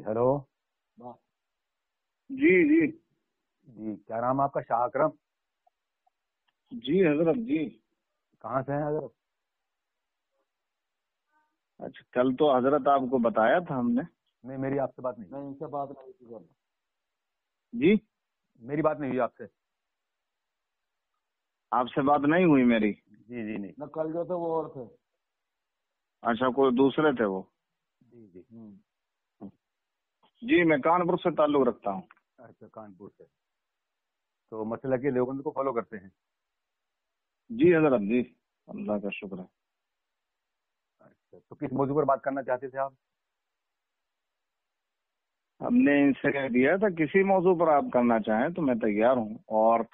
Hello. जी जी जी, क्या नाम है आपका? शाह अकरम। जी हजरत जी। कहाँ से हैं हजरत? अच्छा, कल तो हजरत आपको बताया था हमने। नहीं, मेरी आपसे बात नहीं। नहीं, इनसे बात नहीं की सर। जी, मेरी बात नहीं हुई आपसे। आपसे बात नहीं हुई मेरी? जी जी नहीं। न कल जो थे वो और थे। अच्छा, कोई दूसरे थे वो। जी जी। जी, मैं कानपुर से ताल्लुक रखता हूँ। अच्छा, कानपुर से। तो मसला के देवबंद को फॉलो करते हैं? जी हजरत जी, अल्लाह का शुक्र है। अच्छा, तो किस मौजू पर बात करना चाहते थे आप? हमने इनसे कह दिया था किसी मौजू पर आप करना चाहें तो मैं तैयार हूँ। और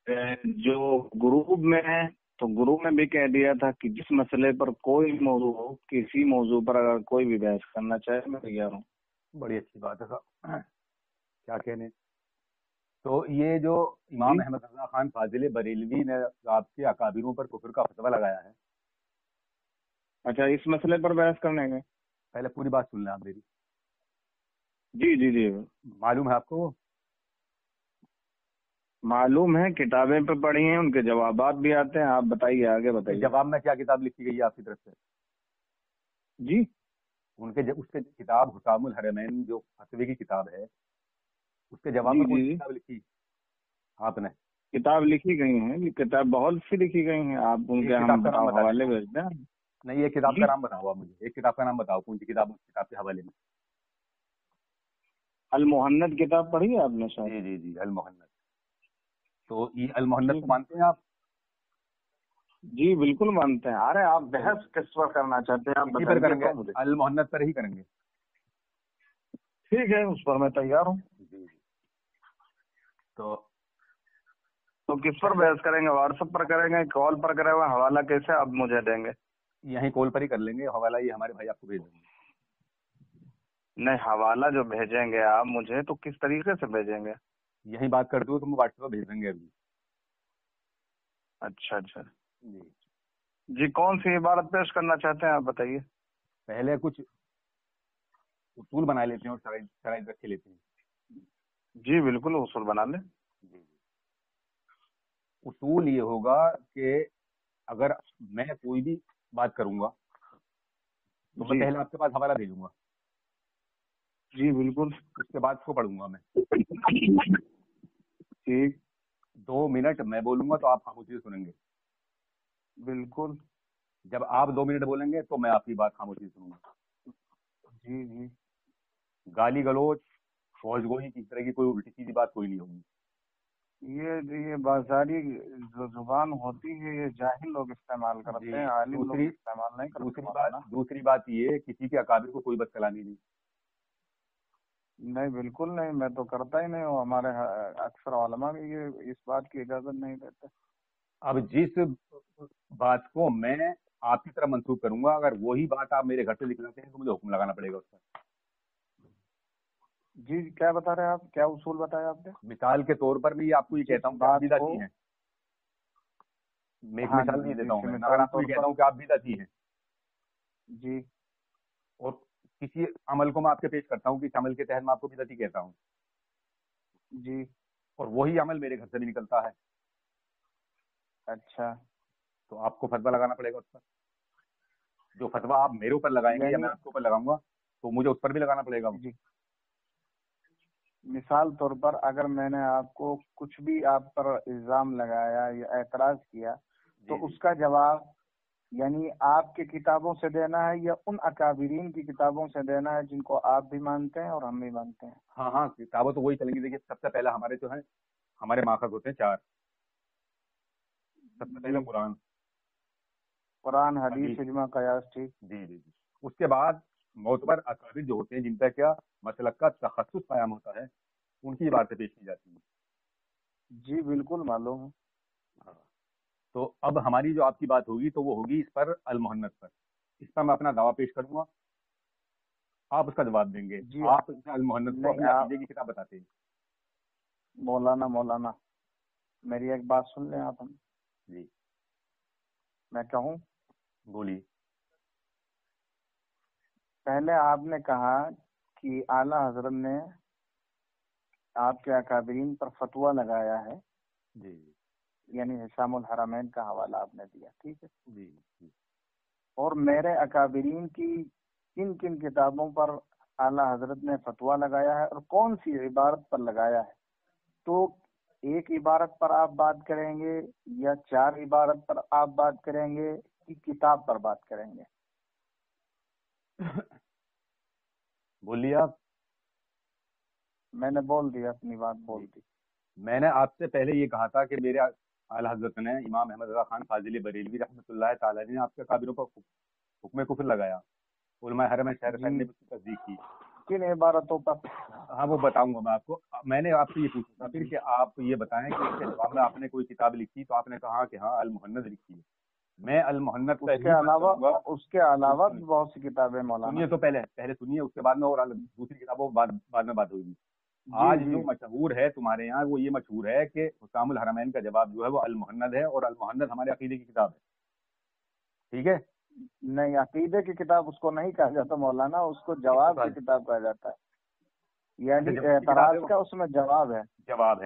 जो ग्रुप में है तो ग्रुप में भी कह दिया था कि जिस मसले पर कोई मौजू हो, किसी मौजू पर अगर कोई भी बहस करना चाहे मैं तैयार हूँ। बड़ी अच्छी बात है साहब। क्या कहने। तो ये जो इमाम जी अहमद रजा खान फाजिल बरेलवी ने आपके अकाबिरों पर कुफर का फतवा लगाया है। अच्छा, इस मसले पर बहस करने का। पहले पूरी बात सुन लें आप मेरी। जी जी जी, मालूम है आपको वो? मालूम है, किताबें पे पढ़ी हैं, उनके जवाबात भी आते हैं। आप बताइए, आगे उसके बताइए। जवाब में क्या किताब लिखी गई है आपकी तरफ से? जी, उसके किताब हुकामुल हरमैन जो फतवे की किताब है, उसके जवाब जी में कौन जी सी जी, किताब लिखी आपने? किताब लिखी गई हैं। ये किताब बहुत सी लिखी गई हैं। आप उनके एक किताब हम का नाम बताओ बता हवाले दीजिए। भेज दें। नहीं, एक किताब का जी, नाम बताओ आप मुझे। एक किताब का नाम बताओ, कौन सी किताब उस किताब के हवाले में? अल मुहन्नद किताब पढ़ी है आपने शायद? जी जी जी, अल मोहन्नद। तो ये अल मोहन्नद को ठीक है। मानते हैं आप? जी बिल्कुल मानते हैं। अरे आप बहस किस पर करना चाहते हैं, आप इसी पर बताइए करेंगे, तो मुझे। अल मोहन्नद पर ही करेंगे। ठीक है, उस पर मैं तैयार हूँ। जी जी। तो तो किस पर बहस करेंगे? व्हाट्सएप पर करेंगे, कॉल पर करेंगे, हवाला कैसे आप मुझे देंगे? यहीं कॉल पर ही कर लेंगे। हवाला ये हमारे भाई आपको भेज देंगे। नहीं, हवाला जो भेजेंगे आप मुझे तो किस तरीके से भेजेंगे? यहीं बात कर दो तो हम व्हाट्सएप पर भेज देंगे अभी। अच्छा अच्छा। जी। जी, कौन सी इबारत पेश करना चाहते हैं आप बताइए। पहले कुछ उसूल बना लेते हैं और शराइत रख के लेते हैं। जी बिल्कुल, उसूल बना लें। जी जी। उसूल ये होगा कि अगर मैं कोई भी बात करूंगा तो मैं जी पहले आपके पास हवाला भेजूंगा, जी बिल्कुल। उसके बाद उसको पढ़ूंगा मैं। ठीक, 2 मिनट मैं बोलूंगा तो आप खामोशी से सुनेंगे। बिल्कुल। जब आप 2 मिनट बोलेंगे तो मैं आपकी बात खामोशी से सुनूंगा। जी जी। गाली गलौज, फौजगोई की तरह की कोई उल्टी सीधी बात कोई नहीं होगी। ये बाजारी जो जुबान होती है ये जाहिल लोग इस्तेमाल करते जी। हैं, आलिम लोग इस्तेमाल नहीं करते मौलाना। दूसरी बात ये, किसी के अकाबिर को कोई बदकलामी नहीं। नहीं बिल्कुल नहीं, मैं तो करता ही नहीं हूँ। हमारे अक्सर उलमा भी ये इस बात की इजाजत नहीं देते। अब जिस बात को मैं आपकी तरफ मंसूब करूंगा, अगर वही बात आप मेरे घर से लिखलाते हैं तो मुझे हुक्म लगाना पड़ेगा उस पर। जी, क्या बता रहे हैं आप? क्या उसूल बताया आपने? मिसाल के तौर पर मैं ये आपको ये जिस कहता हूँ कि आप बात को, बिदअती हैं। मैं एक हाँ मिसाल जी नहीं जी, देता हूँ से मैं अगर मिसाल आपको ये तौर कहता पर। हूँ कि आप बिदअती हैं, जी और किसी अमल को मैं आपके पेश करता हूँ कि इस अमल के तहत मैं आपको बिदअती कहता हूँ, जी। और वही अमल मेरे घर से भी निकलता है, अच्छा, तो आपको फतवा लगाना पड़ेगा उस पर। जो फतवा आप मेरे ऊपर लगाएंगे या यानी मैं आपके ऊपर लगाऊंगा तो मुझे उस पर भी लगाना पड़ेगा वो। जी, मिसाल तौर पर अगर मैंने आपको कुछ भी आप पर इल्जाम लगाया या एतराज किया तो जी जी। उसका जवाब यानी आपके किताबों से देना है या उन अकाबिरीन की किताबों से देना है जिनको आप भी मानते हैं और हम भी मानते हैं? हाँ हाँ, किताबें तो वही चलेंगी। देखिए, सबसे पहला हमारे जो है, हमारे माखज होते हैं 4। सबसे पहले जी, कुरान, कुरान, हदीस, हदीस। इजमा, कयास। ठीक। जी जी जी। उसके बाद मोतबर अकाबिर जो होते हैं जिनका क्या मसलक का तखस्सुस कायम होता है, उनकी बातें पेश की जाती हैं। जी बिल्कुल मालूम है। हाँ। तो अब हमारी जो आपकी बात होगी तो वो होगी इस पर, अल मोहन्नद पर। इस पर मैं अपना दावा पेश करूंगा, आप उसका जवाब देंगे। जी आप अल मोहन्नद को नहीं, अपने आप अकीदे की किताब बताते हैं। मौलाना मौलाना मेरी एक बात सुन लें आप। हम जी, मैं कहूँ, बोलिए। पहले आपने कहा کہ اعلیٰ حضرت نے آپ کے اکابرین پر فتویٰ لگایا ہے، جی یعنی حسام الحرمین کا حوالہ آپ نے دیا، ٹھیک ہے، جی جی اور میرے اکابرین کی کن کن کتابوں پر اعلیٰ حضرت نے فتویٰ لگایا ہے اور کون سی عبارت پر لگایا ہے، تو ایک عبارت پر آپ بات کریں گے یا 4 عبارت پر آپ بات کریں گے کہ کتاب پر بات کریں گے؟ بولیے آپ. میں نے بول دیا، اپنی بات بول دی. میں نے آپ سے پہلے یہ کہا تھا کہ میرے اعلیٰ حضرت نے امام احمد رضا خان فاضل بریلوی رحمۃ اللہ تعالی نے آپ کے قابلوں پر حکم کفر لگایا. علماء حرم شہرفین نے اس کی تصدیق کی. کن عبارتوں پر؟ ہاں وہ بتاؤں گا میں آپ کو. میں نے آپ سے یہ پوچھا تھا پھر کہ آپ یہ بتائیں کہ اس کے جواب میں آپ نے کوئی کتاب لکھی، تو آپ نے کہا کہ ہاں المحنت لکھی ہے. میں المحنت اس کے علاوہ بھی بہت سی کتابیں مولانا. سنیے تو پہلے سنیے، اس کے بعد میں اور دوسری کتابوں بعد میں بات ہوگی. آج جو مشہور ہے تمہارے یہاں وہ یہ مشہور ہے کہ حسام الحرمین کا جواب جو ہے وہ المحنت ہے، اور المحنت ہمارے عقیدے کی کتاب ہے. ٹھیک ہے؟ نہیں، عقیدے کی کتاب اس کو نہیں کہا جاتا مولانا، اس کو جواب کی کتاب کہا جاتا ہے. یعنی اعتراض کا اس میں جواب ہے.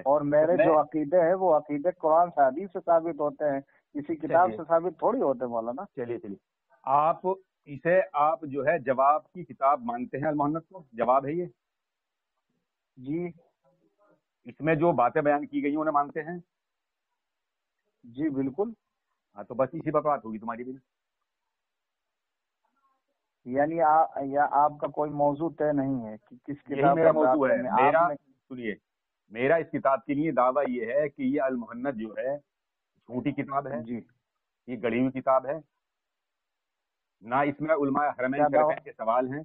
اور میرے جو عقیدے ہیں وہ عقیدے قرآن سے حدیث سے ثابت ہوتے ہیں، کسی کتاب سے ثابت تھوڑی ہوتے مولانا. چلیے آپ اسے آپ جو ہے جواب کی کتاب مانتے ہیں؟ المحنت کو جواب ہے یہ؟ جی. اس میں جو باتیں بیان کی گئی انہیں مانتے ہیں؟ جی بالکل. ہاں تو بس اسی پر بات ہوگی تمہاری بھی. یعنی آپ کا کوئی موضوع طے نہیں ہے کہ کس کتاب؟ یہی میرا موضوع ہے. سنیے، میرا اس کتاب کے لیے دعویٰ یہ ہے کہ یہ المحنت جو ہے جھوٹی کتاب ہے. جی. یہ گڑی ہوئی کتاب ہے، نہ اس میں علماء حرمین شریفین کے سوال ہیں،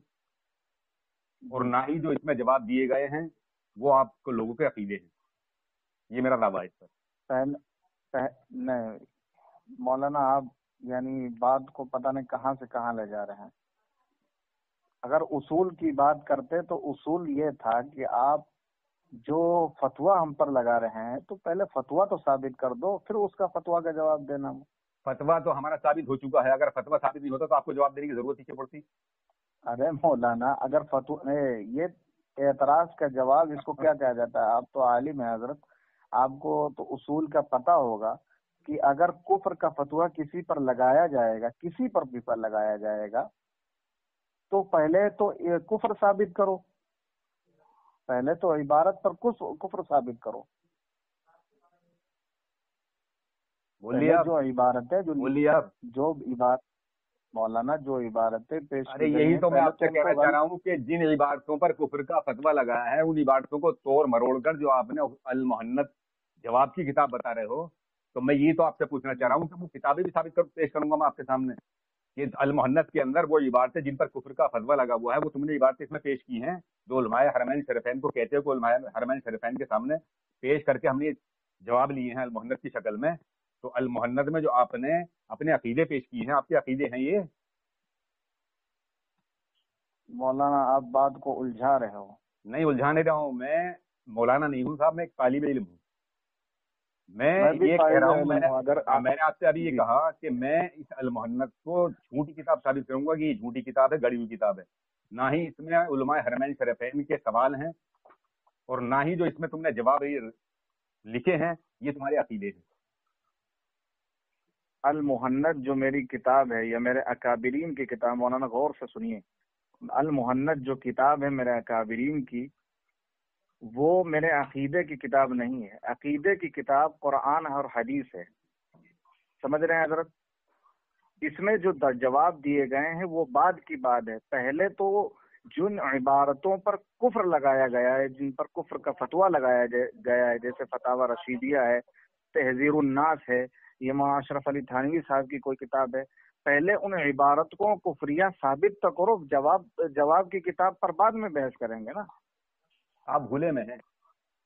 اور نہ ہی جو اس میں جواب دیے گئے ہیں وہ آپ کو لوگوں کے عقیدے ہیں. یہ میرا دعویٰ ہے اس پر. نہیں مولانا، آپ یعنی بات کو پتہ نہیں کہاں سے کہاں لے جا رہے ہیں. اگر اصول کی بات کرتے تو اصول یہ تھا کہ آپ جو فتویٰ ہم پر لگا رہے ہیں تو پہلے فتویٰ تو ثابت کر دو، پھر اس کا فتویٰ کا جواب دینا. فتویٰ تو ہمارا ثابت ہو چکا ہے. اگر فتویٰ ثابت نہیں ہوتا تو آپ کو جواب دینے کی ضرورت ہی کیا پڑتی؟ ارے مولانا، اگر یہ اعتراض کا جواب اس کو کیا کہا جاتا ہے؟ آپ تو عالم ہیں حضرت، آپ کو تو اصول کا پتہ ہوگا کہ اگر کفر کا فتویٰ کسی پر لگایا جائے گا، کسی پر بھی پر لگایا جائے گا، تو پہلے تو کفر ثابت کرو، پہلے تو عبارت پر کفر ثابت کرو. بولیے جو عبارتیں جو عبارت مولانا جو عبارتیں پیش ارے یہی تو میں آپ سے کہنا چاہ رہا ہوں کہ جن عبارتوں پر کفر کا فتویٰ لگایا ہے ان عبارتوں کو توڑ مروڑ کر جو آپ نے المحنت جواب کی کتاب بتا رہے ہو، تو میں یہی تو آپ سے پوچھنا چاہ رہا ہوں کہ وہ کتابیں بھی ثابت کر پیش کروں گا میں آپ کے سامنے کہ المحنت کے اندر وہ عبارتیں جن پر کفر کا فتویٰ لگا ہوا ہے وہ تم نے عبارتیں اس میں پیش کی ہیں جو علماء حرمین شریفین کو کہتے ہو کہ علماء حرمین شریفین کے سامنے پیش کر کے ہم نے جواب لیے ہیں المحنت کی شکل میں. تو المحنت میں جو آپ نے اپنے عقیدے پیش کیے ہیں، آپ کے عقیدے ہیں یہ؟ مولانا آپ بات کو الجھا رہے ہو. نہیں الجھا نہیں رہا ہوں، میں مولانا نہیں ہوں صاحب، میں ایک طالب علم ہوں. میں یہ کہہ رہا ہوں، میں نے آپ سے ابھی یہ کہا کہ میں اس المحنت کو جھوٹی کتاب ثابت کروں گا کہ یہ جھوٹی کتاب ہے، گڑی ہوئی کتاب ہے. نہ ہی اس میں علماء حرمین شریفین کے سوال ہیں، اور نہ ہی جو اس میں تم نے جواب لکھے ہیں یہ تمہارے عقیدے ہیں. المحنت جو میری کتاب ہے یا میرے اکابرین کی کتاب، مولانا غور سے سنیے، المحنت جو کتاب ہے میرے اکابرین کی، وہ میرے عقیدے کی کتاب نہیں ہے. عقیدے کی کتاب قرآن اور حدیث ہے. سمجھ رہے ہیں حضرت؟ اس میں جو جواب دیے گئے ہیں وہ بعد کی بات ہے. پہلے تو جن عبارتوں پر کفر لگایا گیا ہے، جن پر کفر کا فتویٰ لگایا گیا ہے، جیسے فتاوی رشیدیہ ہے، تحذیر الناس ہے، یہ مولانا اشرف علی تھانوی صاحب کی کوئی کتاب ہے، پہلے ان عبارت کو کفریہ ثابت تو کرو، جواب کی کتاب پر بعد میں بحث کریں گے نا. آپ بھولے میں ہیں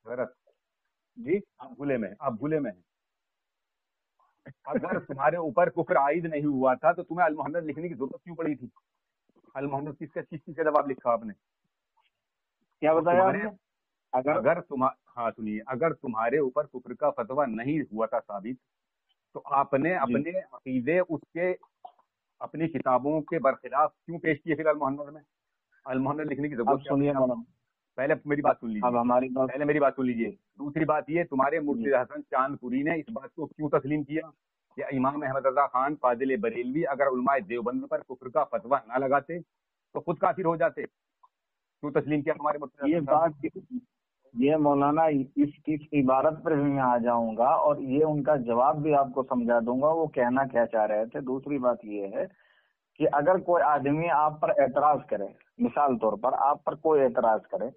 حضرت جی، آپ بھولے میں ہیں. اگر تمہارے اوپر کفر عائد نہیں ہوا تھا تو تمہیں المحنت لکھنے کی ضرورت کیوں پڑی تھی؟ المحنت کس کا جواب لکھا آپ نے؟ کیا بتایا آپ نے؟ اگر تمہارے اوپر کفر کا فتویٰ نہیں ہوا تھا ثابت تو آپ نے اپنے عقیدے اس کے اپنی کتابوں کے برخلاف کیوں پیش کیے پھر المحنت میں؟ अलमुहन्नद लिखने की अब जरूरत क्या सुनिए है? मौलाना, पहले मेरी बात सुन अब लीजिए, हमारी बात, पहले मेरी बात सुन लीजिए। दूसरी बात ये, तुम्हारे जी मुर्शिद हसन चांदपुरी ने इस बात को क्यों तस्लीम किया कि इमाम अहमद रजा खान फाजिल बरेलवी अगर उलमाए देवबंद पर कुफ्र का फतवा ना लगाते तो खुद काफिर हो जाते? क्यों तस्लीम किया तुम्हारे मुर्शिद ये हसन साहब ने? बात, ये मौलाना इस इबारत पर भी मैं आ जाऊंगा और ये उनका जवाब भी आपको समझा दूंगा वो कहना क्या चाह रहे थे। दूसरी बात ये है कि अगर कोई आदमी आप पर एतराज करे, मिसाल तौर पर आप पर कोई एतराज करे,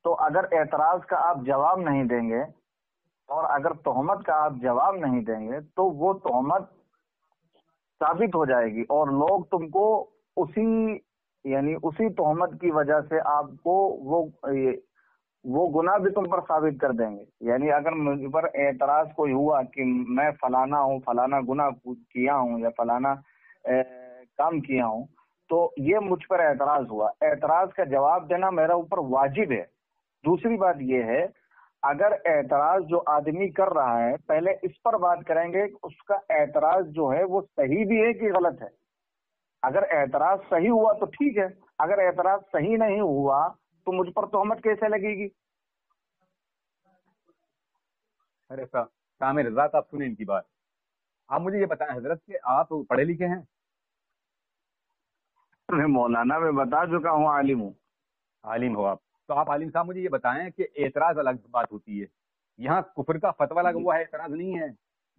तो अगर एतराज का आप जवाब नहीं देंगे और अगर तोहमत का आप जवाब नहीं देंगे तो वो तोहमत साबित हो जाएगी और लोग तुमको उसी यानी उसी तोहमत की वजह से आपको वो गुनाह भी तुम पर साबित कर देंगे। यानी अगर मुझ पर एतराज कोई हुआ कि मैं फलाना हूँ, फलाना गुनाह किया हूँ या फलाना काम किया हूँ, तो ये मुझ पर एतराज हुआ, एतराज का जवाब देना मेरा ऊपर वाजिब है। दूसरी बात ये है, अगर एतराज जो आदमी कर रहा है, पहले इस पर बात करेंगे कि उसका एतराज जो है वो सही भी है कि गलत है। अगर एतराज सही हुआ तो ठीक है, अगर एतराज सही नहीं हुआ तो मुझ पर तोहमत कैसे लगेगी? अरे सामिर रजा, आप सुने इनकी बात। आप मुझे ये बताएं हजरत कि आप पढ़े लिखे हैं? मैं मौलाना में बता चुका हूँ, आलिम हूँ। आलिम हो आप, तो आप आलिम साहब मुझे ये बताएं कि एतराज अलग बात होती है, यहाँ कुफर का फतवा लगा हुआ है, एतराज नहीं है,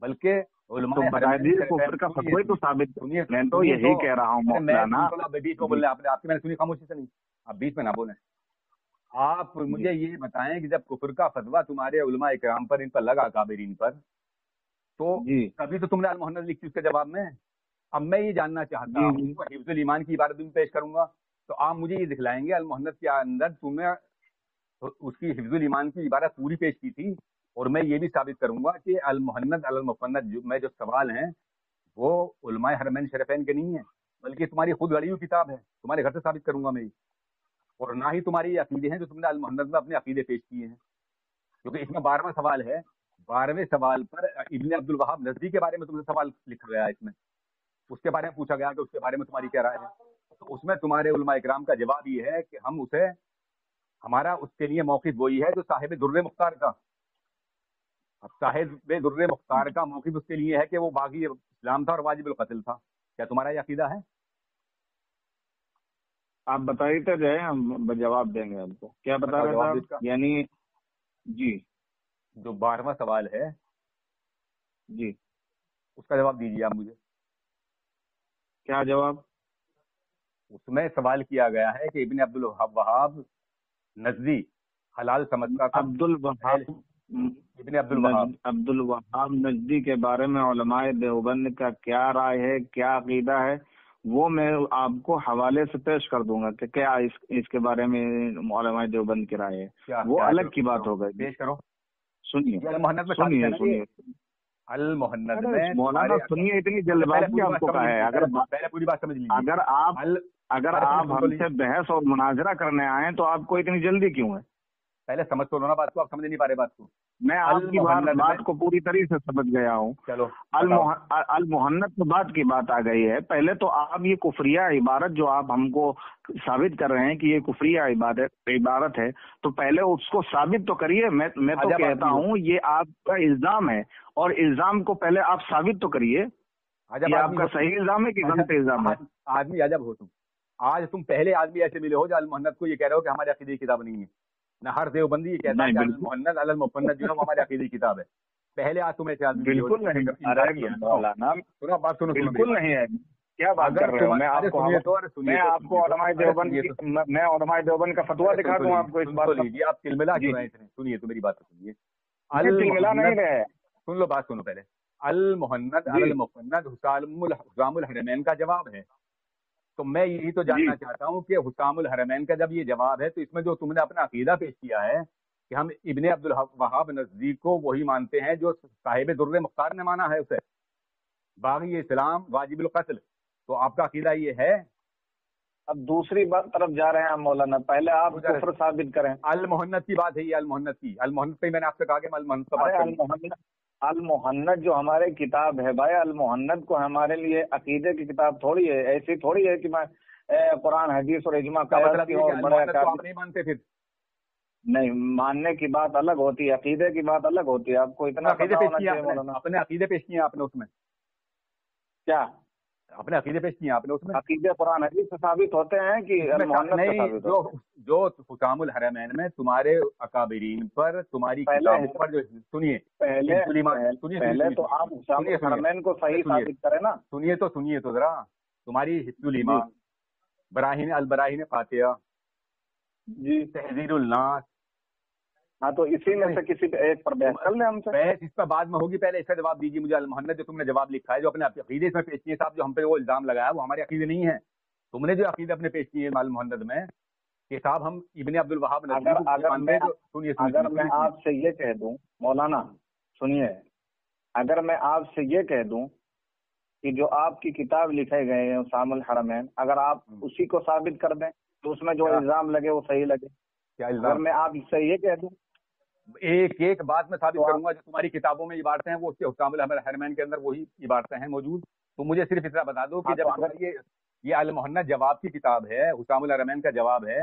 बल्कि तो उलमाए बता हरमैन दीजिए कुफर का फतवा ही तो साबित, मैं तो यही कह रहा हूँ अरे मैं मौलाना। तो बीच में बोल रहे आपने, आपकी मैंने सुनी खामोशी से नहीं, आप बीच में ना बोलें। आप मुझे ये बताएं कि जब कुफर का फतवा तुम्हारे उलमा इकराम पर, इन पर लगा, काबिरीन पर, तो जी कभी तो तुमने अल मोहन्नद लिखी उसके जवाब में। अब मैं ये जानना चाहता जी हूँ, जी हिफ्जुल ईमान की इबारत भी पेश करूंगा, तो आप मुझे ये दिखलाएंगे अल मोहन्नद के अंदर तुमने उसकी हिफ्जुल ईमान की इबारत पूरी पेश की थी, और मैं ये भी साबित करूंगा कि अल मोहन्नद अल मुफन्नद में जो सवाल हैं वो उलमाए हरमैन शरीफैन के नहीं है, बल्कि तुम्हारी खुद गढ़ी हुई किताब है, तुम्हारे घर से साबित करूंगा मैं ये। और ना ही तुम्हारी अकीदे हैं जो तुमने अल मोहन्नद में अपने अकीदे पेश किए हैं, क्योंकि इसमें 12वां सवाल है। 12वें सवाल पर इब्ने अब्दुल वहाब नजदी के बारे में तुमसे सवाल लिखा गया है, इसमें उसके बारे में पूछा गया कि उसके बारे में तुम्हारी क्या राय है। तो उसमें तुम्हारे उलमा इकराम का जवाब ये है कि हम उसे, हमारा उसके लिए मौक़िफ़ वही है जो साहिब दुर्रे मुख्तार का। अब साहिब दुर्रे मुख्तार का मौक़िफ़ उसके लिए है कि वो बागी इस्लाम था और वाजिबुल क़त्ल था। क्या तुम्हारा ये अकीदा है? आप बताइए तो जाए, हम जवाब देंगे आपको। क्या बता बताओ रहे थे जवाब आप? इसका। यानी जी जो 12वां सवाल है जी, उसका जवाब दीजिए आप मुझे। क्या जवाब? उसमें सवाल किया गया है कि इब्ने अब्दुल वहाब नजदी हलाल समझता था, अब्दुल वहाब, इब्ने अब्दुल वहाब अब्दुल वहाब नजदी के बारे में उलमाए देवबंद का क्या राय है, क्या अकीदा है, वो मैं आपको हवाले से पेश कर दूंगा कि क्या इसके बारे में उलमाए देवबंद की राय है। वो क्या अलग की बात हो गई। पेश करो। सुनिए अल मोहन्नद में सुनिए सुनिए, अल मोहन्नद अरे में मौलाना सुनिए, इतनी जल्दबाजी आपको कहा है? पहले पूरी बात समझ लीजिए। अगर आप हमसे बहस और मुनाजरा करने आए तो आपको इतनी जल्दी क्यों है? पहले समझ तो लो ना बात को, आप समझ नहीं पा रहे बात को। मैं आपकी बात को पूरी तरीके से समझ गया हूँ। चलो, अल मोहन्नद की बात की बात आ गई है। पहले तो आप ये कुफरिया इबारत जो आप हमको साबित कर रहे हैं कि ये कुफरिया इबारत है, तो पहले उसको साबित तो करिए। मैं तो कहता हूँ ये आपका इल्जाम है, और इल्जाम को पहले आप साबित तो करिए। ये आपका सही इल्जाम है कि गलत इल्जाम है? आदमी अजब हो तुम। आज तुम पहले आदमी ऐसे मिले हो जो अल मोहन्नद को ये कह रहे हो कि हमारे अकीदे की किताब नहीं है। ना हर देवबंदी ये कहता है कि अल मोहन्नद अल मुफन्नद जो है वो हमारे अकीदे की किताब है। पहले आज तुम ऐसे आदमी बिल्कुल नहीं। अरे मौलाना, सुनो बात, सुनो बिल्कुल नहीं है। क्या बात कर रहे हो? मैं आपको उलमाए देवबंद का फतवा दिखा दूं आपको इस बात का। आप तिलमिला क्यों रहे हैं? सुनिए तो मेरी बात सुनिए। तिलमिला नहीं रहे, सुन लो बात, सुनो पहले। अल मोहन्नद अल मुफन्नद हुसामुल हरमैन का जवाब है। तो मैं यही तो जानना चाहता हूँ कि हुसामुल हरमैन का जब ये जवाब है तो इसमें जो तुमने अपना अकीदा पेश किया है कि हम इब्ने अब्दुल वहाब नजदी को वही मानते हैं जो साहिब दुर्रे मुख्तार ने माना है उसे, बागी इस्लाम वाजिबुल क़त्ल, तो आपका अकीदा ये है? अब दूसरी बात तरफ जा रहे हैं मौलाना, पहले आप कुफ्र साबित करें। अल मोहन्नद की बात है ये, अल मोहन्नद की। अल मोहन्नद पे मैंने आपसे कहा कि अल मोहन्नद अल मोहन्नद जो हमारे किताब है भाई, अल मोहन्नद को हमारे लिए अकीदे की किताब थोड़ी है। ऐसी थोड़ी है कि मैं قرآن حدیث اور اجماع کا مطلب یہ اور کہ بڑے المحنت کو آپ نہیں مانتے پھر؟ نہیں، ماننے کی بات الگ ہوتی ہے، عقیدے کی بات الگ ہوتی ہے. آپ کو اتنا عقیدے پتہ پیش ہونا کیے چاہیے آپ نے، مولانا. اپنے عقیدے پیش کیے آپ نے اس میں، کیا اپنے عقیدے پیش کیے آپ نے اس میں؟ عقیدے قرآن حدیث سے ثابت ہوتے ہیں کہ المحنت سے نہیں، ثابت ہوتے ہیں؟ جو حکام الحرمین میں تمہارے اکابرین پر، تمہاری کتابوں پر جو سنیے پہلے تو آپ حکام الحرمین کو صحیح ثابت کریں نا. سنیے تو ذرا، تمہاری حفظ الایمان، براہین البراہین قاطعہ، جی تحذیر الناس، ہاں تو اسی میں سے کسی ایک پر بحث کر لیں ہم سے. بحث اس پر بعد میں ہوگی، پہلے اس کا جواب دیجیے مجھے. المحنت جو تم نے جواب لکھا ہے، جو اپنے عقیدے میں پیش کیے صاحب، جو ہم پہ وہ الزام لگایا وہ ہمارے عقیدے نہیں ہے. تم نے جو عقیدے اپنے پیش کیے المحنت میں کہ صاحب ہم ابن عبد الوہاب اگر میں آپ سے یہ کہہ دوں مولانا، سنیے، اگر میں آپ سے یہ کہہ دوں کہ جو آپ کی کتاب لکھے گئے ہیں حکام الحرمین، اگر آپ اسی کو ثابت کر دیں تو اس میں جو الزام لگے وہ صحیح لگے. کیا اگر الزام؟ میں آپ سے یہ کہہ دوں، ایک بات میں ثابت کروں گا، جو تمہاری کتابوں میں عبارتیں ہیں وہ اس کے حکام الحرمین کے اندر وہی عبارتیں ہیں موجود. تو مجھے صرف اتنا بتا دو کہ جب یہ المحنت جواب کی کتاب ہے، حکام الحرمین کا جواب ہے،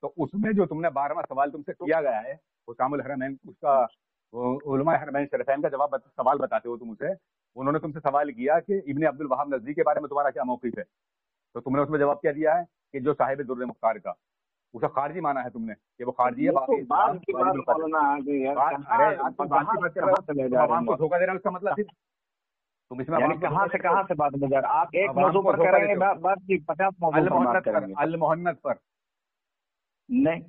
تو اس میں جو تم نے 12واں سوال تم سے کیا گیا ہے حکام الحرمین، اس کا علماء حرمین شریفین کا سوال بتاتے ہو تم اسے. انہوں نے تم سے سوال کیا کہ ابن عبد الوہاب نزدی کے بارے میں تمہارا کیا موقف ہے، تو تم نے اس میں جواب کیا دیا ہے کہ جو صاحب در مختار کا، اسے خارجی مانا ہے تم نے کہ وہ خارجی ہے. عوام کو دھوکہ دے رہا ہے، اس کا مطلب تم اس میں کہاں سے بات بجا رہے؟ آپ ایک موضوع پر کریں گے بات کی 50 موضوع پر بات کریں گے. المحنت پر نہیں،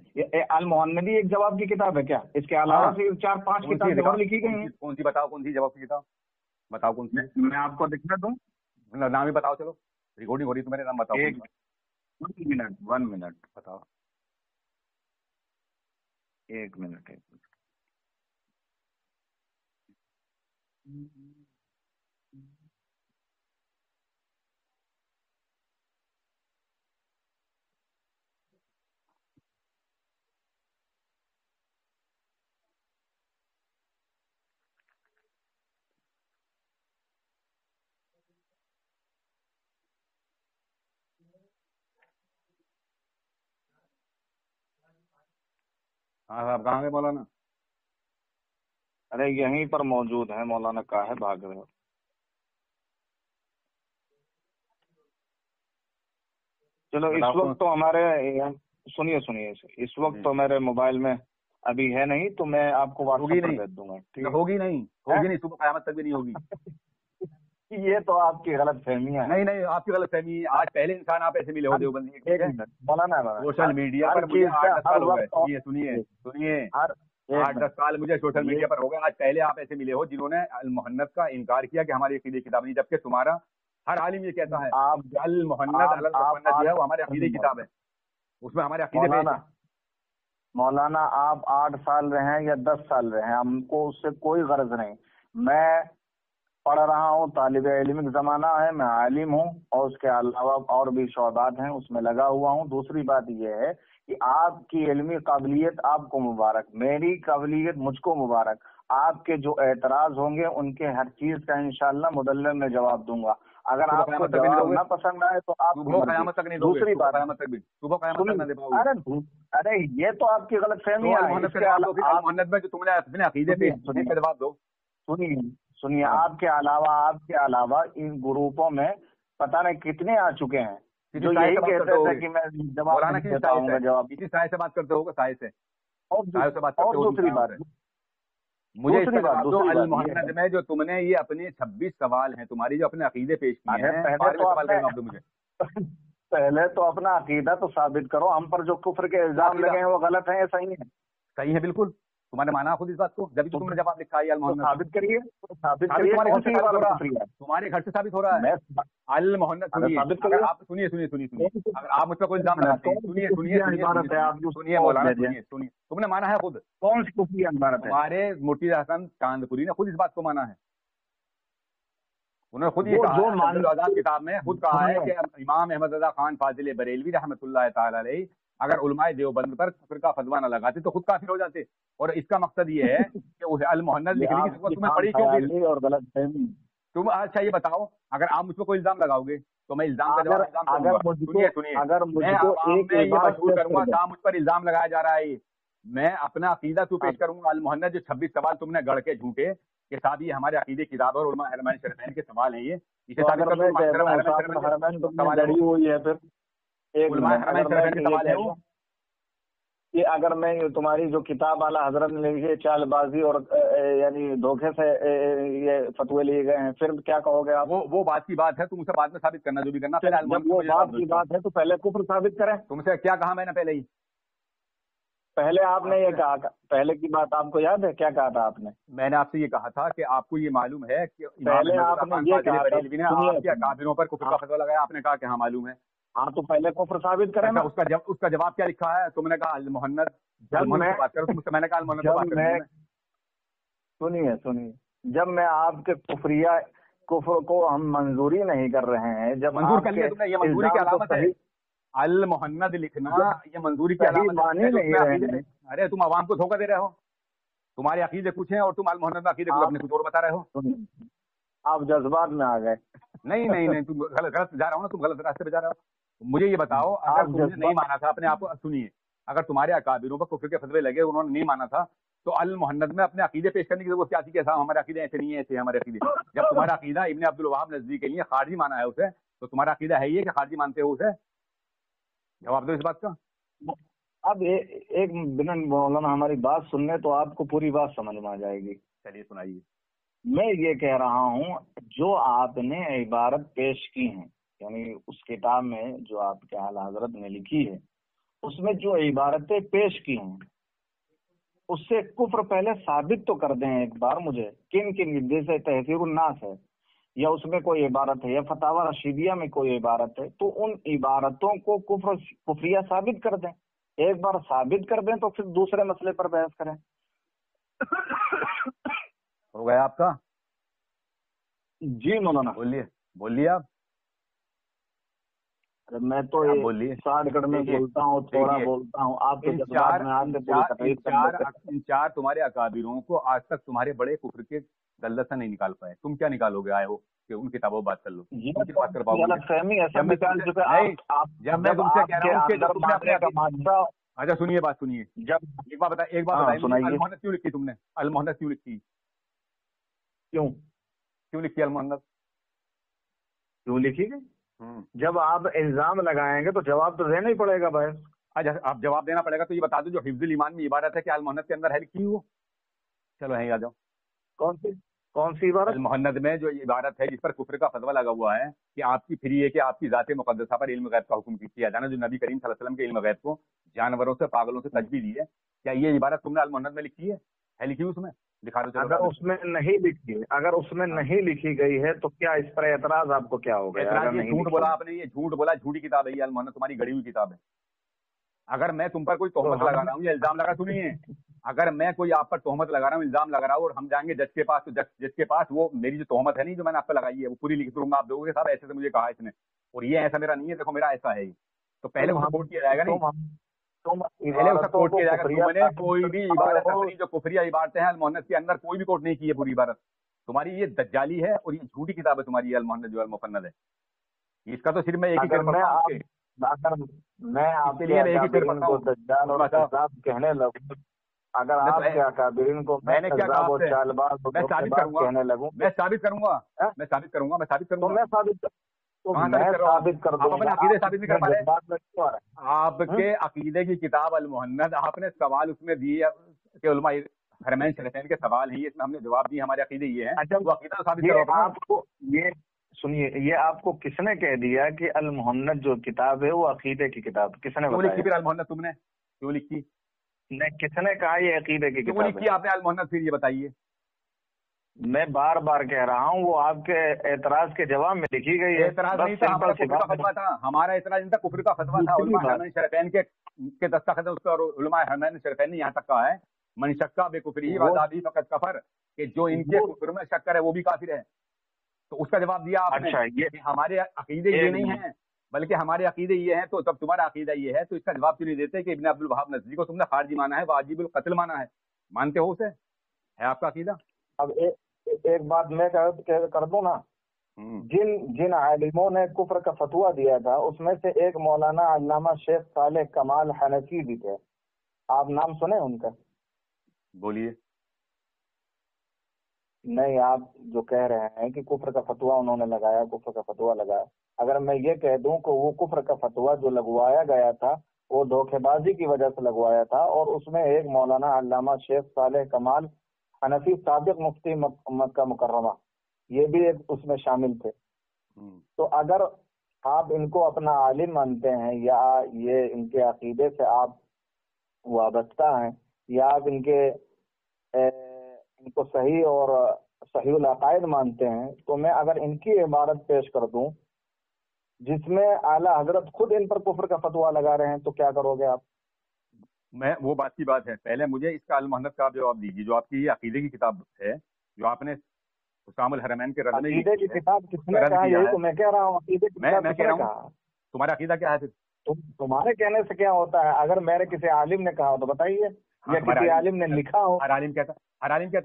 المحنتی ایک جواب کی کتاب ہے کیا؟ اس کے علاوہ سے 4-5 کتابیں اور لکھی گئی ہیں. کون سی بتاؤ، کون سی جواب کی کتاب بتاؤ، کون سی؟ میں آپ کو دکھا دوں، نام ہی بتاؤ. چلو ریکارڈنگ ہو رہی تو میرے نام بتاؤ. 1 منٹ بتاؤ. 1 منٹ. ہاں صاحب کہاں گئے مولانا؟ ارے یہیں پر موجود ہے مولانا، کہاں بھاگ رہے ہو؟ چلو اس وقت تو ہمارے سنیے اس وقت تو میرے موبائل میں ابھی ہے نہیں، تو میں آپ کو واٹس ایپ پر بھیج دوں گا. ہوگی نہیں صبح قیامت تک بھی نہیں ہوگی. یہ تو آپ کی غلط فہمی ہے. نہیں آپ کی غلط فہمی. آج پہلے انسان آپ ایسے ملے ہو دیوبندی مولانا سوشل میڈیا پر. سنیے 8-10 سال مجھے سوشل میڈیا پر ہو گئے. آج پہلے آپ ایسے ملے ہو جنہوں نے المحنت کا انکار کیا کہ ہماری عقیدے کتاب نہیں، جبکہ تمہارا ہر عالم یہ کہتا ہے المحنت جو ہے وہ ہمارے عقیدے کتاب ہے، اس میں ہمارے عقیدے. مولانا آپ 8 سال رہے ہیں یا 10 سال رہے ہیں، ہم کو اس سے کوئی غرض نہیں. میں پڑھ رہا ہوں، طالب علم کا زمانہ ہے، میں عالم ہوں، اور اس کے علاوہ اور بھی شعبات ہیں اس میں لگا ہوا ہوں. دوسری بات یہ ہے کہ آپ کی علمی قابلیت آپ کو مبارک، میری قابلیت مجھ کو مبارک. آپ کے جو اعتراض ہوں گے ان کے ہر چیز کا انشاءاللہ مدلل میں جواب دوں گا. اگر آپ کو جواب نہ پسند آئے تو آپ دوسری بات. ارے یہ تو آپ کی غلط فہمی ہے. سنیے آپ کے علاوہ ان گروپوں میں پتہ نہیں کتنے آ چکے ہیں جو یہی کہتے تھے کہ میں جواب کسی سائے سے بات کرتے ہوگا، سائے سے. اور دوسری بات مجھے المحنت میں جو تم نے یہ اپنے 26 سوال ہیں تمہاری جو اپنے عقیدے پیش کیے ہیں، پہلے تو اپنا عقیدہ تو ثابت کرو. ہم پر جو کفر کے الزام لگے ہیں وہ غلط ہیں یا صحیح ہیں؟ صحیح ہے بالکل. تمہارے مانا خود اس بات کو، جب تم نے جواب لکھا ہے المحنت ثابت کریے. تمہارے گھر سے ثابت ہو رہا ہے المحنت. سنیے اگر آپ مجھ پہ کوئی الزام لگاتے ہیں، سنیے مولانا سنیے، تم نے مانا ہے خود. کون سی کفری عبارت ہے؟ ہمارے مرتضی حسن چاندپوری نے خود اس بات کو مانا ہے. انہوں نے خود یہ کہا کتاب میں خود کہا ہے کہ امام احمد رضا خان فاضل بریلوی رحمۃ اللہ تعالی علیہ اگر علماء دیوبند پر کفر کا فتویٰ نہ لگاتے تو خود کافر ہو جاتے. اور اس کا مقصد یہ ہے کہ اسے المحنت لکھنے کی ضرورت تمہیں پڑی کیوں؟ اور غلط فہمی तुम अच्छा ये बताओ, अगर आप मुझ पर कोई इल्जाम लगाओगे तो मैं इल्जाम का जवाब इल्जाम अगर करूंगा। सुनिए अगर मैं मुझको आवाम एक में ये बात मशहूर पेश करूंगा कर दो। कहाँ मुझ पर इल्जाम लगाया जा रहा है। ये मैं अपना अकीदा तो पेश करूंगा। अल मोहन्नद जो 26 सवाल तुमने गढ़ के झूठे के साथ, ये हमारे अकीदे किताब और उलमा हरमैन शरीफैन के सवाल हैं। ये इसे तो साबित अगर कर दो। मैं उलमा कहता हूँ हरमैन साहब शरीफैन के हरमैन तुमने सवाल है गढ़ी वो, हुई है, फिर एक उलमा मिनट, हरमैन अगर मैं शरीफैन के ये सवाल है कहता वो। हूँ कि अगर मैं तुम्हारी जो किताब आला हजरत ने लिखी है चालबाजी और यानी धोखे से ये फतवे लिए गए हैं, फिर क्या कहोगे आप? वो बात की बात है, तुम उसे बाद में साबित करना जो भी करना। पहले जब वो बात की बात है तो पहले कुफ्र साबित करें। तुमसे क्या कहा मैंने पहले ही? पहले आपने ये कहा, पहले की बात आपको याद है क्या कहा था आपने? मैंने आपसे ये कहा था कि आपको ये मालूम है कि पहले आपने ये कहा था, बरेलवी ने आपके अकाबिरों पर कुफ्र का फतवा लगाया। आपने कहा कि हाँ मालूम है। हाँ, तो पहले कुफ्र साबित करें ना। उसका जवाब क्या लिखा है? तुमने कहा अल मोहन्नद से बात करो। तुमसे मैंने कहा अल मोहन्नद से बात करूंगा। सुनिए, जब मैं आपके कुफ्र को हम मंजूरी नहीं कर रहे हैं, जब मंजूर कर लिया तुमने, ये मंजूरी की अलामत है। अल मोहन्नद लिखना ये मंजूरी की अलामत है। अरे तुम आवाम को धोखा दे रहे हो। तुम्हारे अकीदे कुछ हैं और तुम अल मोहन्नद में अकीदे अपने कुछ और बता रहे हो। आप जज्बात में आ गए। नहीं, तुम गलत जा रहे हो ना, तुम गलत रास्ते पे जा रहे हो। मुझे ये बताओ, अगर तुमने नहीं माना था अपने आप को, सुनिए, अगर तुम्हारे अकाबिरों पर कुफ्र के फतवे लगे, उन्होंने नहीं माना था, तो अल मोहन्नद में अपने अकीदे पेश करने की जरूरत क्या थी? कि साहब हमारे अकीदे ऐसे नहीं है, ऐसे हमारे अकीदे। जब तुम्हारा अकीदा इब्ने अब्दुल वहाब नजदी के लिए खारजी माना है उसे, तो तुम्हारा अकीदा है ये कि खारजी मानते हो उसे? जवाब दो इस बात का। अब एक बिन मौलाना हमारी बात सुनने तो आपको पूरी बात समझ में आ जाएगी। चलिए सुनाइए। मैं ये कह रहा हूँ, जो आपने इबारत पेश की है, यानी उस किताब में जो आपके आला हजरत ने लिखी है, उसमें जो इबारतें पेश की हैं, उससे कुफ्र पहले साबित तो कर दें एक बार मुझे। किन किन, जैसे तहसीरुन नास है, या उसमें कोई इबारत है, या फतावा रशीदिया में कोई इबारत है, तो उन इबारतों को कुफ्रिया साबित कर दें। एक बार साबित कर दें तो फिर दूसरे मसले पर बहस करें। हो गया आपका? जी मौलाना, बोलिए आप। मैं तो ये शार्टकट में बोलता हूँ, थोड़ा बोलता हूँ। आप तो जज्बात में आके इन चार तुम्हारे अकाबिरों को आज तक तुम्हारे बड़े कुफ्र के गल्लत से नहीं निकाल पाए। तुम क्या निकालोगे आए हो कि उन किताबों बात कर लो? बात कर पाओगे? जब मैं तुमसे कह रहा हूँ, अच्छा सुनिए, बात सुनिए। जब एक बात बताइए, अल मोहन्नद क्यों लिखी तुमने? अल मोहन्नद क्यों लिखी? क्यों लिखी अल मोहन्नद? क्यों लिखी गई? जब आप इल्जाम लगाएंगे तो जवाब तो देना ही पड़ेगा भाई। अच्छा, आप जवाब देना पड़ेगा तो ये बता दो, जो हिफ्जुल ईमान में इबारत है कि अल मोहन्नद के अंदर है लिखी वो? चलो यहीं आ जाओ। कौन सी इबारत? अल मोहन्नद में जो इबारत है जिस पर कुफ्र का फतवा लगा हुआ है कि आपकी फिर ये कि आपकी जाते मुकद्दसा पर इल्म गैब का हुक्म किया जाना, जो नबी करीम सल्लल्लाहु अलैहि वसल्लम के इल्म गैब को जानवरों से, पागलों से तजबीह दी है, क्या ये इबारत तुमने अल मोहन्नद में लिखी है? लिखी उसमें? दिखा दो। अगर उसमें नहीं लिखी, अगर उसमें नहीं लिखी गई है तो क्या इस पर एतराज आपको क्या होगा? झूठ बोला आपने, ये झूठ बोला, झूठी किताब है ये अल मोहन्नद, तुम्हारी गढ़ी हुई किताब है। अगर मैं तुम पर कोई तोहमत लगा रहा हूँ या इल्जाम लगा, सुनिए, अगर मैं कोई आप पर तोहमत लगा रहा हूँ, इल्जाम लगा रहा हूँ, और हम जाएंगे जज के पास, तो जज के पास वो मेरी जो तोहमत है नहीं, जो मैंने आप पर लगाई है, वो पूरी लिख दूंगा। आप दोगे साहब ऐसे से मुझे कहा इसने, और ये ऐसा मेरा नहीं है, देखो मेरा ऐसा है, तो पहले उसे कोर्ट किया जाएगा। नहीं, पहले उसे कोर्ट किया जाएगा। तुमने कोई भी इबारत अपनी जो कुफरिया इबारतें हैं अल मोहन्नद के अंदर कोई भी कोर्ट नहीं की है पूरी इबारत। तुम्हारी ये दज्जाली है और ये झूठी किताब है तुम्हारी अल मोहन्नद जो अल मुफन्नद है। इसका तो सिर्फ मैं एक ही सिर पढ़ता हूँ। मैं आपके लिए एक ही सिर पढ़ता हूँ दज्जाल और कज़्ज़ाब कहने लगूं, अगर आपके अकाबिरीन को मैंने क्या कहा? मैं साबित करूंगा, कहने लगूं, मैं साबित करूंगा, मैं साबित करूंगा, मैं साबित करूंगा, मैं साबित कर दूंगा। आप अपने अकीदे साबित नहीं कर पा रहे। आपके अकीदे की किताब अल मोहन्नद, आपने सवाल उसमें दिए कि उलमा हरमैन शरीफैन के सवाल है, इसमें हमने जवाब दिए, हमारे अकीदे ये हैं। वो अकीदा साबित करो आपको। ये सुनिए, ये आपको किसने कह दिया कि अल मोहन्नद जो किताब है वो अकीदे की किताब? किसने बताया? लिखी फिर अल मोहन्नद तुमने क्यों लिखी? नहीं, किसने कहा ये अकीदे की किताब लिखी आपने अल मोहन्नद? फिर ये बताइए। मैं बार बार कह रहा हूँ, वो आपके एतराज के जवाब में लिखी गई है। एतराज नहीं था, हमारा कुफ्र का फतवा था। हमारा एतराज नहीं था, कुफ्र का फतवा था। उलमा हरमैन शरीफैन के दस्तखत उस पर, उलमा हरमैन शरीफैन ने यहाँ तक कहा है मन शक्का बेकुफरी वज़ाबी फकत कफर, कि जो इनके कुफ्र में शक करे वो भी काफिर है। तो उसका जवाब दिया आपने। अच्छा, ये हमारे अकीदे ये नहीं है, बल्कि हमारे अकीदे ये हैं। तो तब तुम्हारा अकीदा ये है, तो इसका जवाब क्यों नहीं देते कि इब्ने अब्दुल वहाब नज़दी को तुमने खारजी माना है, वाजिबुल कत्ल माना है? मानते हो उसे? है आपका अकीदा? अब ایک بات میں کر دوں نا، جن عالموں نے کفر کا فتویٰ دیا تھا اس میں سے ایک مولانا علامہ شیخ صالح کمال حنفی بھی تھے، آپ نام سنے ان کا؟ بولیے۔ نہیں، آپ جو کہہ رہے ہیں کہ کفر کا فتویٰ انہوں نے لگایا، کفر کا فتویٰ لگایا، اگر میں یہ کہہ دوں کہ وہ کفر کا فتویٰ جو لگوایا گیا تھا وہ دھوکے بازی کی وجہ سے لگوایا تھا، اور اس میں ایک مولانا علامہ شیخ صالح کمال حنفی سابق مفتی مکہ مکرمہ یہ بھی ایک اس میں شامل تھے۔ تو اگر آپ ان کو اپنا عالم مانتے ہیں یا یہ ان کے عقیدے سے آپ وابستہ ہیں یا آپ ان کو صحیح اور صحیح العقائد مانتے ہیں، تو میں اگر ان کی عبارت پیش کر دوں جس میں اعلیٰ حضرت خود ان پر کفر کا فتویٰ لگا رہے ہیں تو کیا کرو گے آپ؟ میں وہ بات کی بات ہے، پہلے مجھے اس کا المحنت کا جواب دیجیے، جو آپ کی یہ عقیدے کی کتاب ہے جو آپ نے حسام الحرمین کے رد میں عقیدے کی کتاب کس نے کہا؟ یہی تو میں کہہ رہا ہوں، عقیدے کی کتاب میں کس کہہ نے رہا کہا؟ ہوں تمہارا عقیدہ کیا ہے پھر؟ تمہارے کہنے سے کیا ہوتا ہے؟ اگر میرے کسی عالم نے کہا ہو تو بتائیے، یا کسی عالم نے لکھا ہو۔ ہر عالم کہتا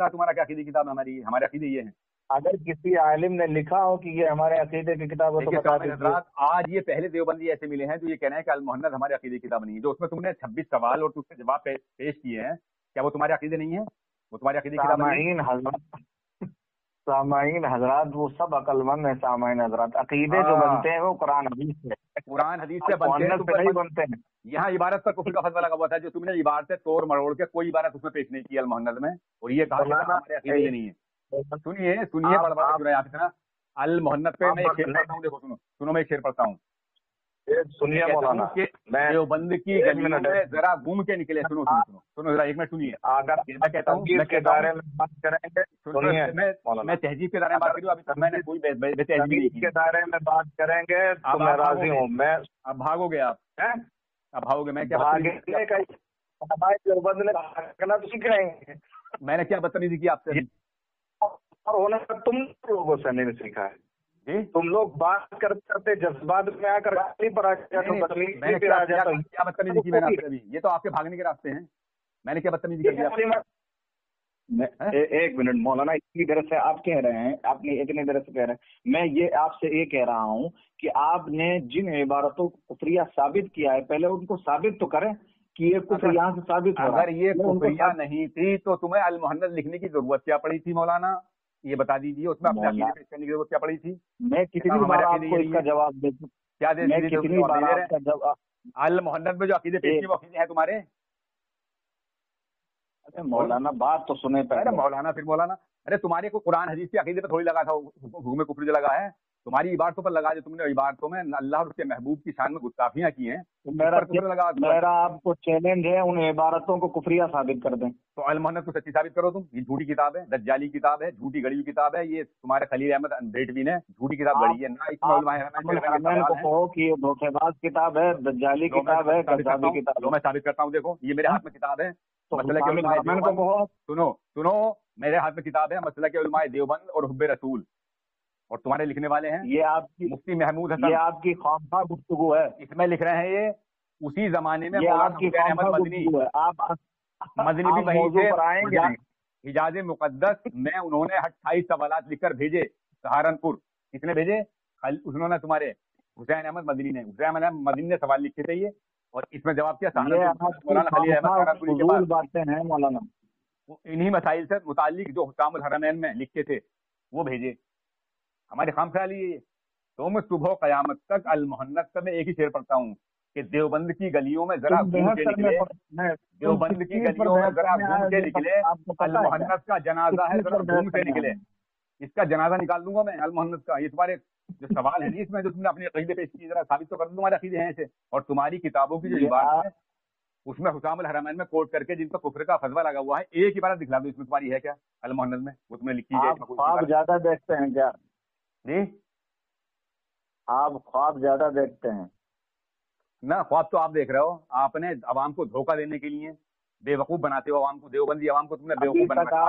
ہے تمہارا کیا عقیدے کی کتاب ہے؟ ہمارے عقیدے یہ ہیں۔ اگر کسی عالم نے لکھا ہو کہ یہ ہمارے عقیدے کی کتاب ہے تو بتا دیجیے۔ حضرات آج یہ پہلے دیوبندی ایسے ملے ہیں جو یہ کہہ رہے ہیں کہ المحنت ہمارے عقیدے کی کتاب نہیں ہے، جو اس میں تم نے 26 سوال اور اس کے جواب پیش کیے ہیں، کیا وہ تمہارے عقیدے نہیں ہیں؟ وہ تمہارے عقیدے کی کتاب نہیں ہے؟ سامعین حضرات وہ سب عقل مند ہیں۔ سامعین حضرات عقیدے جو بنتے ہیں وہ قرآن حدیث سے بنتے ہیں۔ یہاں عبارت پر کفر کا فتویٰ لگا ہوا تھا، جو تم نے عبارتیں توڑ مروڑ کے کوئی عبارت اس میں پیش نہیں کی المحنت میں، اور یہ کہا کہ ہمارے عقیدے نہیں ہے۔ سنیے آپ اتنا المحنت پہ میں ایک شعر پڑھتا ہوں، دیکھو سنو میں ایک شعر پڑھتا ہوں۔ سنیے مولانا، دیوبند کی گلیوں میں ذرا گھوم کے نکلے، سنو ذرا ایک منٹ سنیے۔ میں کہتا ہوں کے بارے میں بات کریں گے، میں تہذیب کے بارے میں بات کری، ابھی تک میں نے کوئی بے تہذیبی نہیں کی کے بارے میں بات کریں گے تو میں راضی ہوں۔ میں اب بھاگو گے آپ، اب بھاگو گے، میں کیا میں نے کیا بدتمیزی کی آپ سے؟ اور ہونا تم لوگوں سے نہیں سیکھا ہے، تم لوگ بات کرتے جذبات میں آ کر کیا بدتمیزی کی میں نے آپ سے؟ یہ تو آپ کے بھاگنے کے راستے ہیں، میں نے کیا بدتمیزی کی؟ ایک منٹ مولانا، اتنی دیر سے آپ کہہ رہے ہیں، آپ نے اتنی دیر سے کہہ رہے ہیں، میں یہ آپ سے یہ کہہ رہا ہوں کہ آپ نے جن عبارتوں کو کفریہ ثابت کیا ہے پہلے ان کو ثابت تو کریں کہ یہ کفر یہاں سے ثابت ہو رہا ہے۔ اگر یہ کفریہ نہیں تھی تو تمہیں المحنت لکھنے کی ضرورت کیا پڑی تھی مولانا؟ یہ بتا دیجیے، اس میں اپنے عقیدے پیش کرنے کی ضرورت کیا پڑی تھی؟ میں کتنی بار آپ کو اس کا جواب دے دوں؟ کیا دے المحنت میں جو عقیدے پیش کیے وہ عقیدے ہیں تمہارے؟ مولانا بات تو سنے پہلے۔ مولانا پھر مولانا، ارے تمہارے کو قرآن حدیث کے عقیدے پہ تھوڑی لگا تھا، حکم کفر جو لگا ہے تمہاری عبارتوں پر لگا، جو تم نے عبارتوں میں اللہ اور اس کے محبوب کی شان میں گستاخیاں کی ہیں، میرا آپ کو چیلنج ہے ان عبارتوں کو کفریہ ثابت کر دیں۔ تو المحنت کو سچی ثابت کرو تم۔ یہ جھوٹی کتاب ہے، دجالی کتاب ہے، جھوٹی گڑی ہوئی کتاب ہے، یہ تمہارے خلیل احمد بریلوی نے جھوٹی کتاب گڑی ہے نا، اس میں علماء حرمین کو کہو کہ یہ دھوکے باز کتاب ہے، دجالی کتاب ہے، کذابی کتاب ہے۔ میں ثابت کرتا ہوں، دیکھو یہ میرے ہاتھ میں کتاب ہے، سنو میرے ہاتھ میں کتاب ہے مسلک علماء دیوبند اور حب رسول، اور تمہارے لکھنے والے ہیں یہ آپ کی مفتی محمود حسن، یہ آپ کی خواہشہ گفتگو ہے، اس میں لکھ رہے ہیں یہ اسی زمانے میں آپ کی احمد مدنی ہے، آپ مدنی بھی وہیں سے حجاز مقدس میں انہوں نے 28 سوالات لکھ کر بھیجے سہارنپور۔ کس نے بھیجے؟ انہوں نے، تمہارے حسین احمد مدنی نے، حسین احمد مدنی نے سوال لکھے تھے یہ، اور اس میں جواب کیا؟ مولانا خلیل احمد سہارنپوری کے پاس باتیں ہیں مولانا، انہی مسائل سے متعلق جو حکام الحرمین میں لکھے تھے وہ بھیجے۔ ہمارے خام خیالی ہے تم صبح قیامت تک المحنت کا میں ایک ہی شعر پڑھتا ہوں کہ دیوبند کی گلیوں میں ذرا گھوم کے نکلے، دیوبند کی گلیوں میں ذرا گھوم کے نکلے، المحنت کا جنازہ ہے ذرا گھوم سے نکلے۔ اس کا جنازہ نکال دوں گا میں المحنت کا۔ یہ تمہارے جو سوال ہے اس میں جو تم نے اپنے عقیدے پیش کی، ذرا ثابت تو کر دو تمہارے عقیدے ہیں ایسے، اور تمہاری کتابوں کی جو عبارت ہے اس میں حسام الحرمین میں کوٹ کر کے جن پر کفر کا فتویٰ لگا ہوا ہے، ایک عبارت دکھلا دو اس میں تمہاری ہے کیا المحنت میں، وہ تم نے لکھی ہے؟ خواب زیادہ دیکھتے ہیں کیا جی؟ آپ خواب زیادہ دیکھتے ہیں؟ نہ، خواب تو آپ دیکھ رہے ہو، آپ نے عوام کو دھوکہ دینے کے لیے بے وقوف بناتے ہو عوام کو، دیوبندی عوام کو تم نے بے وقوف بنا رکھا۔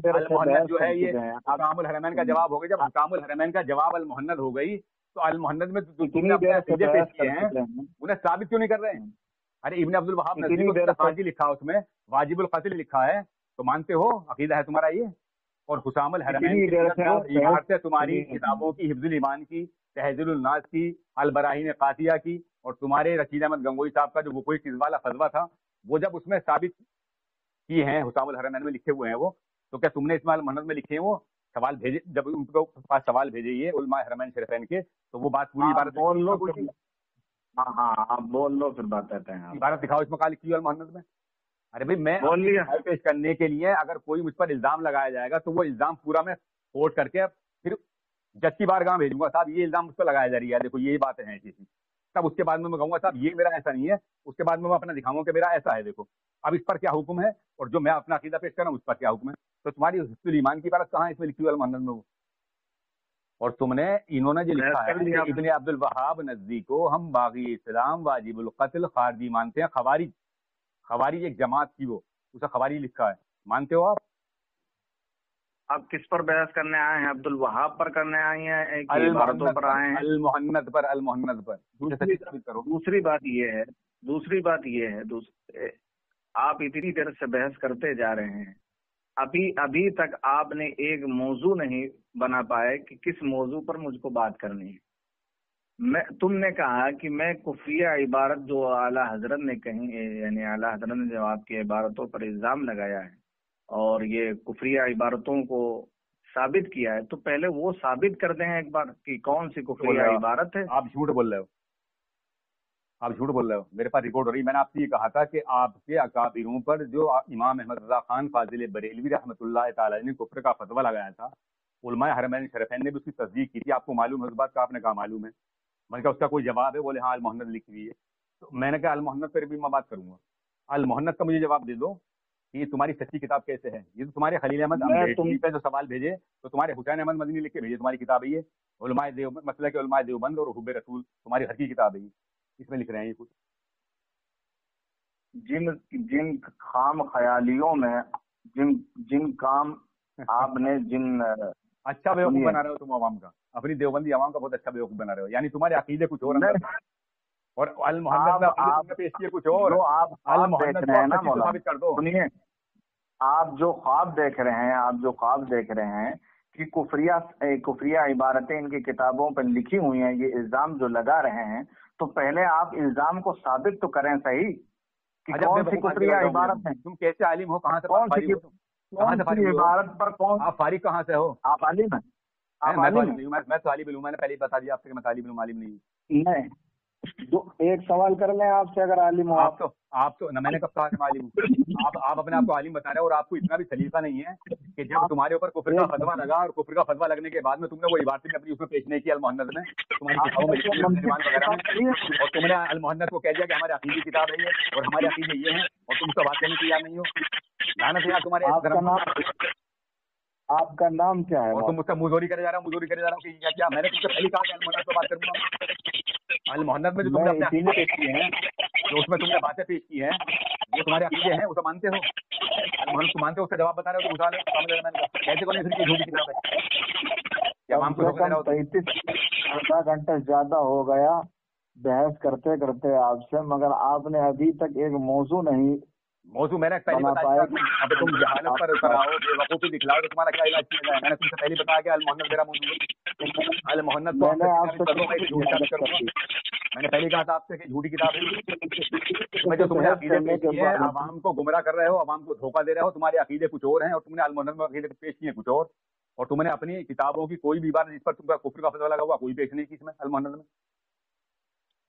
المحنت جو ہے یہ حسام الحرمین کا جواب ہو گیا۔ جب حسام الحرمین کا جواب المحنت ہو گئی تو المحنت میں تم نے اپنے عقیدے پیش کیے ہیں انہیں ثابت کیوں نہیں کر رہے ہیں؟ ارے ابن عبد الوہاب نظری لکھا، اس میں واجب القتل لکھا ہے، تو مانتے ہو عقیدہ ہے تمہارا یہ؟ اور حسام الحرمین اتنی کی دیر سے آپ عبارتیں تمہاری کتابوں کی حفظ الایمان کی، تہذیب الناس کی، البراہین قاطیہ کی، اور تمہارے رشید احمد گنگوئی صاحب کا جو وقوعی قز والا فضوہ تھا، وہ جب اس میں ثابت کی ہیں، حسام الحرمین میں لکھے ہوئے ہیں وہ، تو کیا تم نے اس محنت میں لکھے ہیں وہ سوال بھیجے؟ جب ان کے پاس سوال بھیجے یہ علماء حرمین شریفین کے، تو وہ بات پوری عبارت بول لو. ہاں آپ بول لو پھر بات کرتے ہیں. عبارت دکھاؤ اس میں کہا لکھی ہے المحنت میں. ارے بھائی میں بول لیا پیش کرنے کے لیے اگر کوئی مجھ پر الزام لگایا جائے گا تو وہ الزام پورا میں کوٹ کر کے پھر جج کی بارگاہ بھیجوں گا، صاحب یہ الزام مجھ پر لگایا جا رہی ہے، دیکھو یہی باتیں ہیں ایسی. تب اس کے بعد میں کہوں گا صاحب یہ میرا ایسا نہیں ہے، اس کے بعد میں اپنا دکھاؤں کہ میرا ایسا ہے، دیکھو اب اس پر کیا حکم ہے، اور جو میں اپنا عقیدہ پیش کر رہا ہوں اس پر کیا حکم ہے. تو تمہاری حفظ الایمان کی عبارت کہاں ہے اس میں لکھی ہوئی المحنت میں وہ؟ اور تم نے انہوں نے جو لکھا ہے کہ ابن عبد الوہاب نزدی کو ہم باغی اسلام واجب القتل خارجی مانتے ہیں. خوارج ایک جماعت کی، وہ اسے خوارج لکھا ہے، مانتے ہو آپ کس پر بحث کرنے آئے ہیں؟ عبد الوہاب پر کرنے آئے ہیں کہ عبارتوں پر آئے ہیں؟ المحنت پر. دوسری بات یہ ہے آپ اتنی دیر سے بحث کرتے جا رہے ہیں، ابھی تک آپ نے ایک موضوع نہیں بنا پائے کہ کس موضوع پر مجھ کو بات کرنی ہے. تم نے کہا کہ میں کفریہ عبارت جو اعلیٰ حضرت نے کہیں، یعنی اعلیٰ حضرت نے جو آپ کی عبارتوں پر الزام لگایا ہے اور یہ کفریہ عبارتوں کو ثابت کیا ہے، تو پہلے وہ ثابت کر دیں ایک بار کہ کون سی کفریہ عبارت ہے. آپ جھوٹ بول رہے ہو، میرے پاس ریکارڈ ہو رہی. میں نے آپ سے یہ کہا تھا کہ آپ کے اکابروں پر جو امام احمد رضا خان فاضل بریلوی رحمۃ اللہ تعالی نے کفر کا فتویٰ لگایا تھا، علماء حرمین شریفین نے بھی اس کی تصدیق کی تھی. آپ کو معلوم ہے اس بات کا؟ آپ نے کہا معلوم ہے. میں نے کہا اس کا کوئی جواب ہے؟ بولے ہاں المحنت لکھی ہوئی ہے. تو میں نے کہا المحنت پر بھی میں بات کروں گا. المحنت کا مجھے جواب دے دو کہ یہ تمہاری سچی کتاب کیسے ہے. یہ تو تمہارے خلیل احمد پہ جو سوال بھیجے تو تمہارے حسین احمد مدنی لکھ کے بھیجے، تمہاری کتاب ہے یہ علماء دیوبند، مسئلہ کہ علماء دیوبند اور حب رسول، تمہاری گھر کی کتاب ہے یہ، اس میں لکھ رہے ہیں یہ کچھ. جن خام خیالیوں میں جن کام آپ نے اچھا بیوقوف بنا رہے ہو تم عوام کا، اپنی دیوبندی عوام کا بہت اچھا بیوقوف بنا رہے ہو. یعنی تمہارے عقیدے کچھ اور اور المحنت میں پیش کیے کچھ اور. ثابت کر دو. سنیے، آپ جو خواب دیکھ رہے ہیں کہ کفریہ عبارتیں ان کی کتابوں پر لکھی ہوئی ہیں، یہ الزام جو لگا رہے ہیں، تو پہلے آپ الزام کو ثابت تو کریں صحیح کہ کون سی کفریہ عبارت ہے. تم کیسے عالم ہو؟ کہاں سے عبارت پر کون؟ آپ فارغ کہاں سے ہو؟ آپ عالم ہیں؟ میں طالب علم، میں نے پہلے بتا دیا آپ سے کہ میں طالب علم عالم نہیں. ایک سوال کر لیں آپ سے، اگر عالم ہو آپ تو میں نے کب کہا کہ میں عالم ہوں؟ آپ اپنے آپ کو عالم بتا رہے ہیں، اور آپ کو اتنا بھی سلیقہ نہیں ہے کہ جب تمہارے اوپر کفر کا فتویٰ لگا اور کفر کا فتویٰ لگنے کے بعد میں تم نے وہ عبارتیں اپنی اس میں پیش نہیں کی المحنت میں، تمہاری کتابوں میں وغیرہ میں، اور تم نے المحنت کو کہہ دیا کہ ہمارے عقیدے کی کتاب ہے یہ اور ہمارے عقیدے یہ ہیں، اور تم سے بات کرنے کی تیار نہیں ہو. لعنت ہے تمہارے. آپ کا نام کیا ہے؟ اور تم مجھ سے مزوری کرے جا رہا ہوں کہ کیا میں نے تم سے پہلے کہا کہ المحنت پہ بات کروں گا. المحنت میں جو تم نے اپنے عقیدے پیش کیے ہیں، جو اس میں تم نے باتیں پیش کی ہیں، وہ تمہارے عقیدے ہیں، اسے مانتے ہو؟ المحنت کو مانتے ہو؟ اس کا جواب بتا رہے ہو تو کیسے کو نہیں پھر کی جھوٹی کتاب ہے. 35 گھنٹے زیادہ ہو گیا بحث کرتے کرتے آپ سے، مگر آپ نے ابھی تک ایک موضوع میں نے پہلے بتایا. اب تم جہالت پر اتر آؤ، بے وقوفی دکھلاؤ تو تمہارا کیا علاج کیا جائے؟ میں نے تم سے پہلے بتایا کہ المحنت میرا موضوع ہے. المحنت کو میں نے پہلے کہا تھا آپ سے کہ جھوٹی کتاب ہے. میں جو تم نے عقیدے پیش کیے ہیں، عوام کو گمراہ کر رہے ہو، عوام کو دھوکہ دے رہے ہو. تمہارے عقیدے کچھ اور ہیں اور تم نے المحنت میں عقیدے پیش کیے کچھ اور تم نے اپنی کتابوں کی کوئی بھی بات جس پر تم کا کفر کا فتویٰ لگا ہوا کوئی پیش نہیں کی اس میں المحنت میں.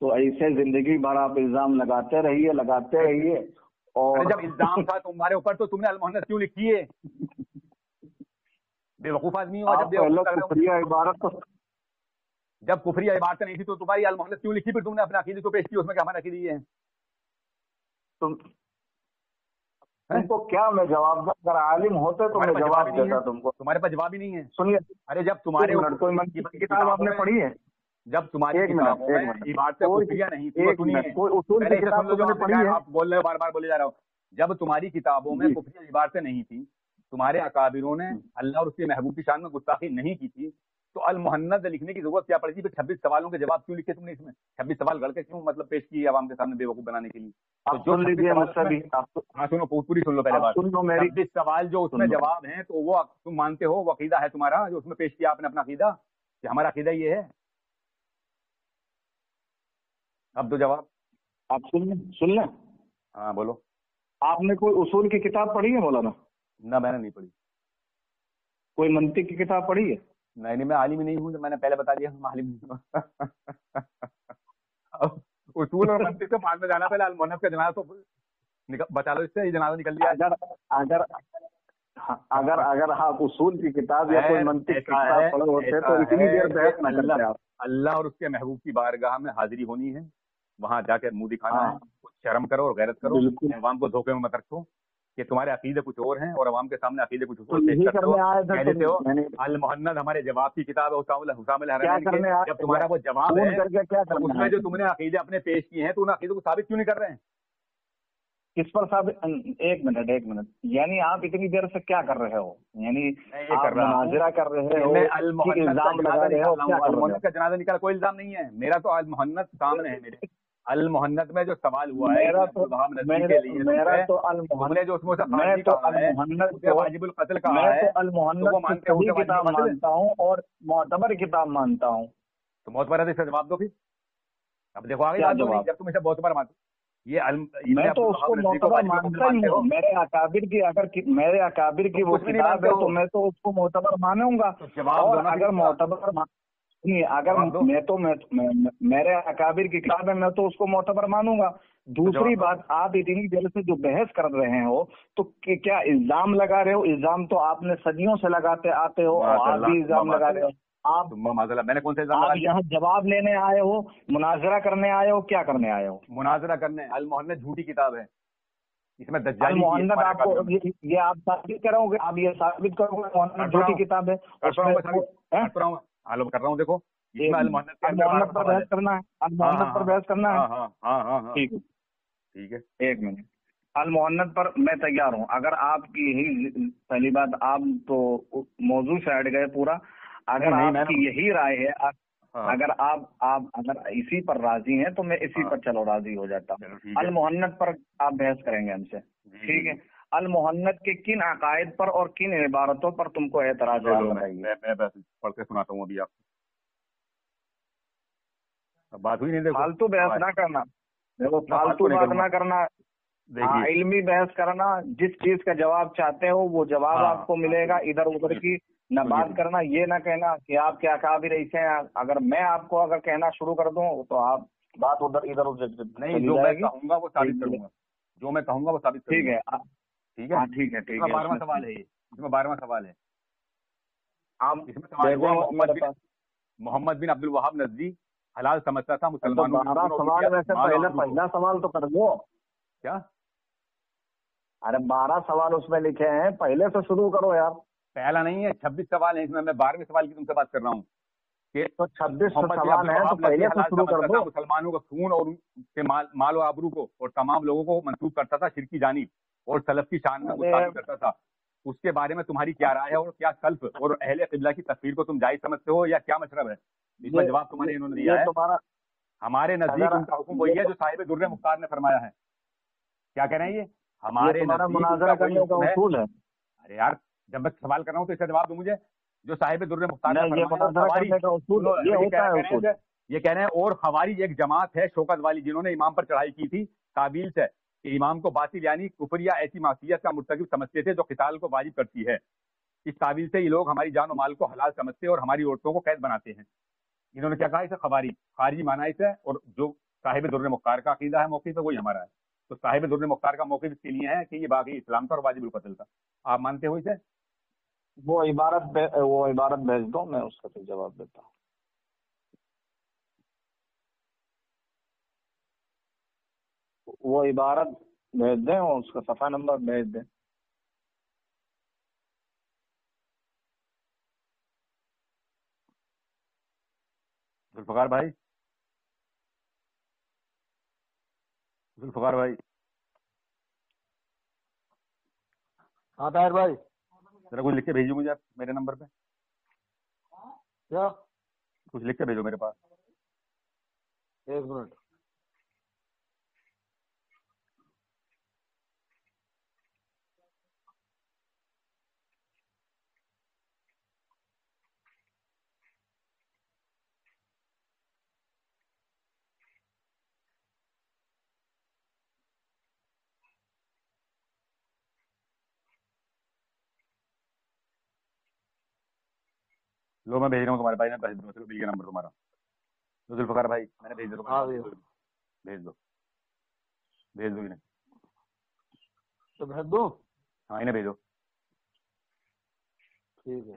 تو ایسے زندگی بھر آپ الزام لگاتے رہیے. اور جب الزام تھا تمہارے اوپر تو تم نے المحنت کیوں لکھی ہے؟ بے وقوف آدمی ہو. جب کفریہ عبارتیں نہیں تھی تو تمہاری المحنت کیوں لکھی؟ پھر تم نے اپنے عقیدے کو پیش کیا اس میں کہ ہمارا عقیدے یہ ہے. تم کو کیا میں جواب دوں؟ اگر عالم ہوتے تو میں جواب دیتا تم کو. تمہارے پاس جواب ہی نہیں ہے. سنیے، ارے جب تمہارے کتاب آپ نے پڑھی ہے، جب تمہاری کتابوں میں عبارتیں کفریہ نہیں تھی، آپ بول رہے ہو بار بار بولے جا رہا ہو. جب تمہاری کتابوں میں کفریہ عبارتیں نہیں تھی، تمہارے اکابروں نے اللہ اور اس کے محبوب کی شان میں گستاخی نہیں کی تھی، तो अल मुहन्नद लिखने की जरूरत क्या पड़ी थी? फिर 26 सवालों के जवाब क्यों लिखे तुमने इसमें? 26 सवाल गढ़ के क्यों मतलब पेश किए आवाम के सामने बेवकूफ बनाने के लिए? तो आप जो सुन 26 लीजिए सवाल मुझसे भी, हाँ सुनो, पूरी सुन लो पहले आप बात। सुन लो मेरी, 26 सवाल जो उसमें सुन लो। जवाब हैं, तो वो तुम मानते हो वो अकीदा है तुम्हारा जो उसमें पेश किया आपने अपना अकीदा, कि हमारा अकीदा ये है? अब दो जवाब। आप सुन लें। हाँ बोलो। आपने कोई उसूल की किताब पढ़ी है मौलाना? ना मैंने नहीं पढ़ी। कोई मंतिक की किताब पढ़ी है? नहीं, मैं आलिम ही नहीं हूँ, तो मैंने पहले बता दिया मैं आलिम नहीं हूँ। अब उसूल और मंतिक से बाद में जाना, पहले अल मुहन्नद का जनाजा तो बचा लो, इससे ये जनाजा निकल दिया। अगर अगर हाँ, अगर आप उसूल की किताब या कोई मंतिक की किताब पढ़े होते तो इतनी देर बहस न करते आप। अल्लाह और उसके महबूब की बारगाह में हाजिरी होनी है, वहां जाकर मुंह दिखाना है, कुछ शर्म करो और गैरत करो, अवाम को धोखे में मत रखो कि तुम्हारे अकीदे कुछ और हैं और अवाम के सामने अकीदे कुछ और पेश करते हो। अल मुहन्नद हमारे जवाब की किताब है, हुसाम हरमैन के। जब तुम्हारा वो जवाब है तो उसमें जो तुमने अकीदे अपने पेश किए हैं, तो उन अकीदों को साबित क्यों नहीं कर रहे हैं? किस पर साबित? एक मिनट, यानी आप इतनी देर से क्या कर रहे हो? यानी आप मुनाजिरा कर रहे हो, इल्जाम लगा रहे हो, क्या कर रहे हो? का जनाजा निकाला, कोई इल्जाम नहीं है मेरा, तो अल मुहन्नद सामने है मेरे। अल मुहन्नद में जो सवाल हुआ है मेरा तो अल मुहन्नद जो उसमें वाजिबुल कत्ल कहा मैं है, तो अल मुहन्नद की किताब मानता हूँ और मोतबर किताब मानता हूँ। तो मोतबर है, इसका जवाब दो फिर। अब देखो आगे बात होगी, जब तुम इसे मोतबर मानते ये मैं तो उसको मोतबर मानता ही हूँ। मेरे अकाबिर की वो किताब है तो मैं तो उसको मोतबर मानूंगा। और अगर मोतबर अगर मेरे अकाबिर की किताब है मैं तो उसको मोतबर मानूंगा। दूसरी बात, आप इतनी देर से जो बहस कर रहे हो तो क्या इल्जाम लगा रहे हो? इल्जाम तो आपने सदियों से लगाते आते हो, आप भी इल्जाम लगा रहे हो। मैंने कौन सा आप यहाँ जवाब लेने आए हो, मुनाजरा करने आए हो, क्या करने आए हो? मुनाजरा करने। अल मुहन्नद झूठी किताब है, इसमें दज्जाली अल मुहन्नद आपको ये आप साबित करोगे? आप ये साबित करोगे मुहन्नद झूठी किताब है? कर रहा हूँ, देखो इसमें अल मुहन्नद पर बहस करना है, अल मुहन्नद पर बहस करना है। हाँ ठीक है, एक मिनट। अल मुहन्नद पर मैं तैयार हूँ। अगर आपकी यही पहली बात, आप तो मौजू से हट गए पूरा। अगर आपकी यही राय है, अगर अगर इसी पर राजी हैं तो मैं इसी पर चलो राजी हो जाता हूँ। अल मुहन्नद पर आप बहस करेंगे हमसे, ठीक है? अल मुहन्नद के किन अकायद पर और किन इबारतों पर तुमको एतराज है? मैं पढ़ के सुनाता हूँ अभी आपको। बात हुई नहीं, देखो फालतू बहस ना करना, देखो फालतू बात ना करना, इल्मी बहस करना। जिस चीज का जवाब चाहते हो वो जवाब आपको मिलेगा। इधर उधर की न बात करना, ये ना कहना कि आप क्या काबिल ऐसे हैं। अगर मैं आपको अगर कहना शुरू कर दूं तो आप बात इधर उधर नहीं, जो मैं कहूंगा वो साबित करूंगा, जो मैं कहूंगा वो साबित करूंगा। ठीक है। 12वां सवाल है ये, इसमें 12वां सवाल है। इसमें सवाल मोहम्मद बिन अब्दुल वहाब नजदी हलाल समझता था मुसलमानों। 12 सवाल में से पहला सवाल तो कर दो। क्या? अरे 12 सवाल उसमें लिखे हैं, पहले से शुरू करो यार। पहला नहीं है, 26 सवाल है इसमें। मैं 12वें सवाल की तुमसे बात कर रहा हूँ कि तो 26 सवाल है तो पहले से शुरू कर दो। मुसलमानों का खून और उनके माल और आबरू को और तमाम लोगों को मंसूब करता था शिरक की जानिब और सलफ की शान में गुस्ताखी करता था। उसके बारे में तुम्हारी क्या राय है और क्या सल्फ और अहले क़िबला की तस्वीर को तुम जायज समझते हो या क्या मतलब है? इसमें जवाब तुम्हारे इन्होंने दिया है। हमारे नजदीक उनका हुक्म वही है जो साहिब दुर्र मुख्तार ने फरमाया है। क्या कह रहे हैं ये? हमारे मुनाज़रा करने का उसूल है। अरे यार, जब मैं सवाल कर रहा हूँ तो इसका जवाब दो मुझे। जो साहिब दुर्र मुख्तार ने ये कह रहे हैं और खवारिज एक जमात है शौकत वाली जिन्होंने इमाम पर चढ़ाई की थी काबिल से कि इमाम को बातिल यानी कुफर या ऐसी मासियत का मुर्तकिब समझते थे जो क़िताल को वाजिब करती है। इस काबिल से ये लोग हमारी जान और माल को हलाल समझते और हमारी औरतों को कैद बनाते हैं। इन्होंने क्या कहा? इसे खारिजी माना इसे, और जो साहिब दुर्र मुख्तार का अकीदा है मौक़िफ़ है वही हमारा है। तो साहिब दुर्र मुख्तार का मौक़िफ़ इसके लिए है कि ये बाकी इस्लाम था और वाजिबुल क़त्ल था। आप मानते हो इसे? वो इबारत भेज दो, मैं उसका फिर जवाब देता हूँ। वो इबारत भेज दें और उसका सफ़ा नंबर भेज दें। जुल्फ़िकार भाई, हाँ ताहिर भाई, जरा कुछ लिख के भेजिए मुझे आप मेरे नंबर पे। क्या? कुछ लिख के भेजो मेरे पास। 1 मिनट। लो मैं भेज रहा हूँ तुम्हारे भाई ने भेज दो, चलो मिल गया नंबर तुम्हारा। तो जुल्फकार भाई मैंने भेज दो, हाँ भैया, भेज दो, भेज दो इन्हें। तो भेज दूँ? हाँ इन्हें भेजो। ठीक है।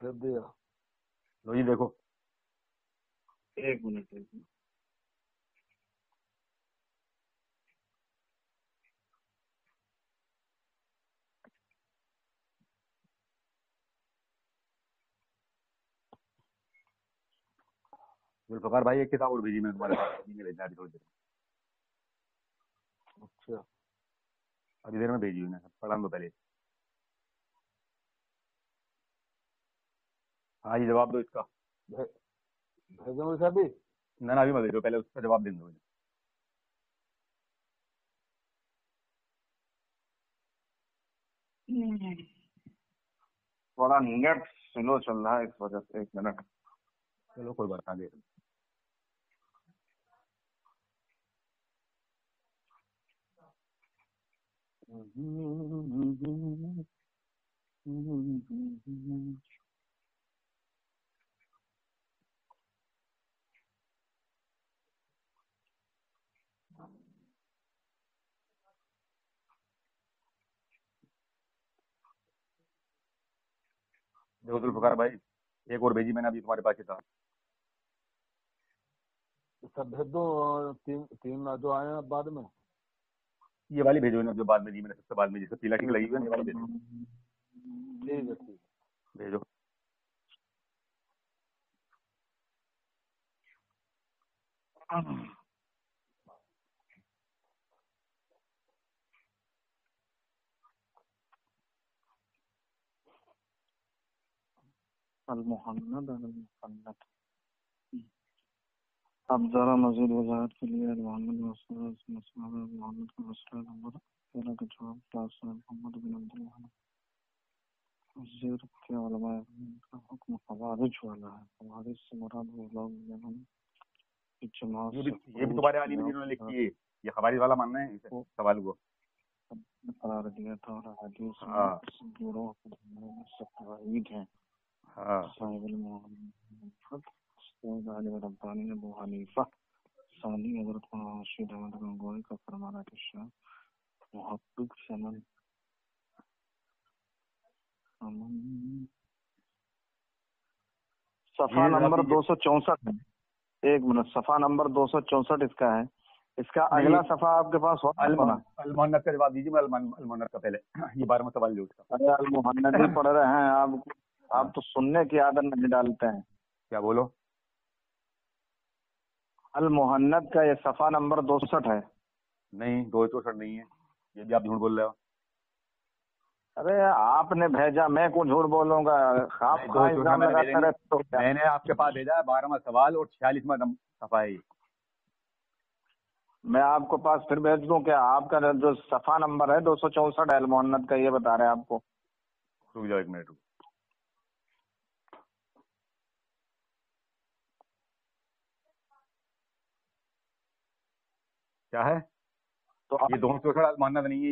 भेज दिया। लो जी देखो। 1 मिनट 1 मिनट। जुल्फकार भाई एक किताब और भेजी मैंने तुम्हारे पास, भेजना अभी थोड़ी देर में। अच्छा, अभी देर में भेजी हुई, पढ़ा दो पहले। हाँ जी जवाब दो इसका। भेजो मुझे अभी। ना ना अभी मत भेजो, पहले उसका जवाब दे दो। थोड़ा नेट स्लो चल रहा है इस वजह से। 1 मिनट। चलो कोई बात आगे। देखो जुल्फकार भाई एक और भेजी मैंने अभी तुम्हारे पास किताब। सब भेज दो। और तीन जो आए हैं बाद में। ये वाली भेजो ना जो बाद में दी मैंने, सबसे बाद में जिससे पीला टिक लगी हुई है ना, ये वाली भेजो। ठीक है, ठीक है। भेजो। अल-मुहन्नद। अब जरा मजीद वजाहत के लिए मोहम्मद मोहम्मद का मसला नंबर 13 का जवाब क्लास मोहम्मद बिन अब्दुल्लाह के उलमा का हुक्म खवारिज वाला है। खवारिज से मुराद वो लोग जिन्होंने जमात ये से भी तुम्हारे आलिम में जिन्होंने लिखी है, ये खवारिज वाला मानना है इसे सवाल को करार दिया था। और हदीस हाँ में गिरोह सब तवाहीद हैं। हाँ साहिबुल मोहम्मद सैयद अली रब्बानी अबू हनीफा सानी हजरत रशीद अहमद गंगोही का फरमाना है कि शाह मुहक्किक समन सफा नंबर 264 है। 1 मिनट, सफा नंबर 264 इसका है। इसका अगला सफा आपके पास हो अल-मुहन्नद का जवाब दीजिए। अल-मुहन्नद का पहले ये 12वां सवाल जो उसका। अरे अल-मुहन्नद ही पढ़ रहे हैं आप तो सुनने की आदत नहीं डालते हैं। क्या बोलो? अल-मुहन्नद का ये सफा नंबर 62 है। नहीं 264 नहीं है, ये भी आप झूठ बोल रहे हो। अरे आपने भेजा, मैं को झूठ बोलूंगा? आप इल्जाम लगाते रहते तो क्या? मैंने आपके पास भेजा है 12वां सवाल और 46वां सफा है। मैं आपको पास फिर भेज दूं क्या? आपका जो सफा नंबर है 264 है अल-मुहन्नद का, ये बता रहे हैं आपको। रुक जाओ 1 मिनट रुक। क्या है? तो ये 264 अल-मुहन्नद नहीं है,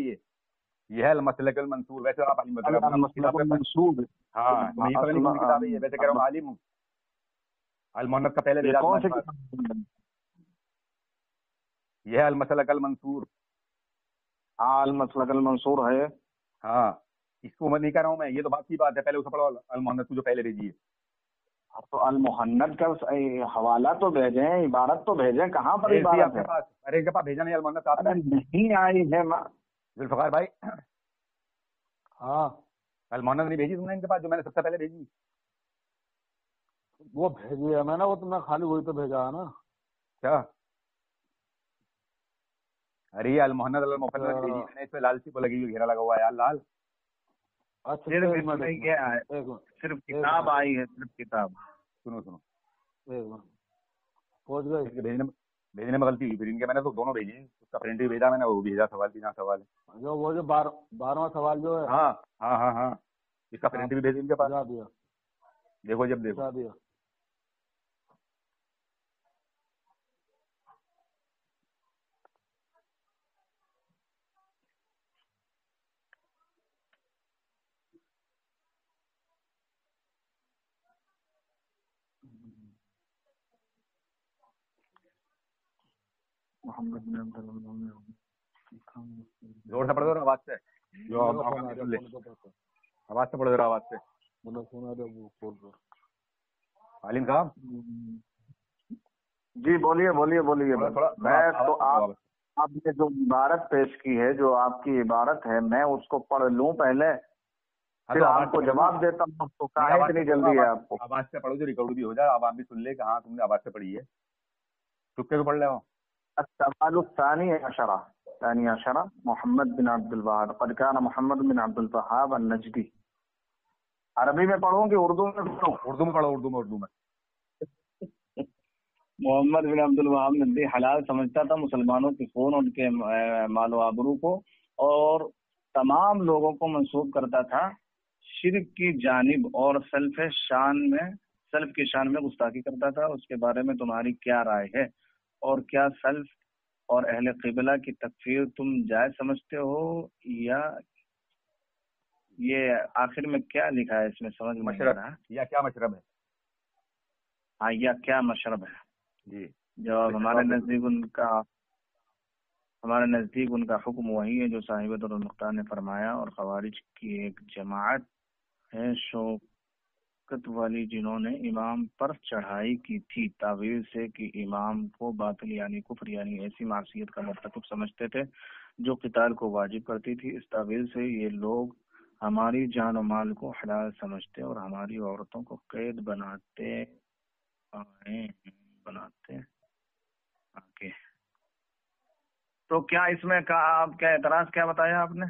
ये है अल-मसलक अल-मंसूर। वैसे आप आलिम बता रहे हो मंसूब। हाँ तो ये पता नहीं कौन सी किताब है ये, वैसे कह रहा हूँ आलिम हूँ। अल-मुहन्नद का पहले भेजा कौन सी किताब? किताब? ये है अल-मसलक अल-मंसूर। अल-मसलक अल-मंसूर है। हाँ इसको मैं नहीं कह रहा हूँ मैं, ये तो बात की बात है। पहले उसे पढ़ो अल-मुहन्नद को जो पहले भेजी है। तो अल-मुहन्नद का हवाला तो भेजें, इबारत तो भेजें। कहाँ पर इबारत आपके पास? अरे इनके पास भेजा नहीं अल-मुहन्नद आपने? नहीं आई है जुल्फकार भाई। हाँ अल-मुहन्नद नहीं भेजी तुमने इनके पास जो मैंने सबसे पहले भेजी? वो भेजी है मैंने, वो तुमने खाली वही तो भेजा है ना। क्या? अरे ये अल मोहम्मद अल मुफल्लल की भेजी मैंने, इसमें लाल सी को लगी हुई घेरा लगा हुआ है यार लाल। अच्छा सिर्फ एक मिनट, इसमें एक ये है, मिनट, एक मिनट, सिर्फ किताब आई है, सिर्फ किताब। सुनो सुनो, एक मिनट, पहुंच गए। इनके भेजने में गलती हुई, फिर इनके मैंने तो दोनों भेजे, उसका प्रिंट भी भेजा मैंने, वो भी भेजा सवाल बिना सवाल है। जो वो जो 12वां सवाल जो है, हाँ हाँ हाँ हाँ, इसका प्रिंट भी भेज इनके पास, भेजा दिया, देखो जब देखो। भेजा दिया। मोहम्मद में जोर से पढ़ दो आवाज से, जो आवाज से सुन ले, आवाज से पढ़ दो आवाज से। मतलब सुना दो वो खोल कर। आलिम साहब जी बोलिए बोलिए बोलिए। मैं तो आपने जो इबारत पेश की है, जो आपकी इबारत है, मैं उसको पढ़ लूं पहले, फिर आपको जवाब देता हूँ। तो काहे इतनी जल्दी है आपको? आवाज से पढ़ो जो रिकॉर्ड भी हो जाए, अब आप भी सुन ले कि हाँ तुमने आवाज से पढ़ी है, चुप के पढ़ ले। الثاني عشر محمد بن عبد الوهاب قد كان محمد بن عبد الوهاب النجدی۔ عربی میں پڑھوں کہ اردو میں پڑھوں؟ اردو میں پڑھو، اردو میں۔ محمد بن عبد الوهاب نجدی حلال سمجھتا تھا مسلمانوں کے خون، ان کے مال و آبرو کو، اور تمام لوگوں کو منسوب کرتا تھا شرک کی جانب، اور سلف کی شان میں گستاخی کرتا تھا۔ اس کے بارے میں تمہاری کیا رائے ہے؟ اور کیا سلف اور اہل قبلہ کی تکفیر تم جائز سمجھتے ہو، یا یہ آخر میں کیا لکھا ہے اس میں سمجھ میں نہیں آ رہا؟ یا کیا مشرب ہے؟ ہاں، یا کیا مشرب ہے جی۔ جواب ہمارے نزدیک ان کا حکم وہی ہے جو صاحب المختار نے فرمایا، اور خوارج کی ایک جماعت ہے شوکت والی جنہوں نے امام پر چڑھائی کی تھی تعویل سے کہ امام کو باطل یعنی کفر یعنی ایسی معصیت کا مرتکب سمجھتے تھے جو قتال کو واجب کرتی تھی۔ اس تعویل سے یہ لوگ ہماری جان و مال کو حلال سمجھتے اور ہماری عورتوں کو قید بناتے آگے۔ تو کیا اس میں آپ کیا اعتراض کیا بتایا آپ نے؟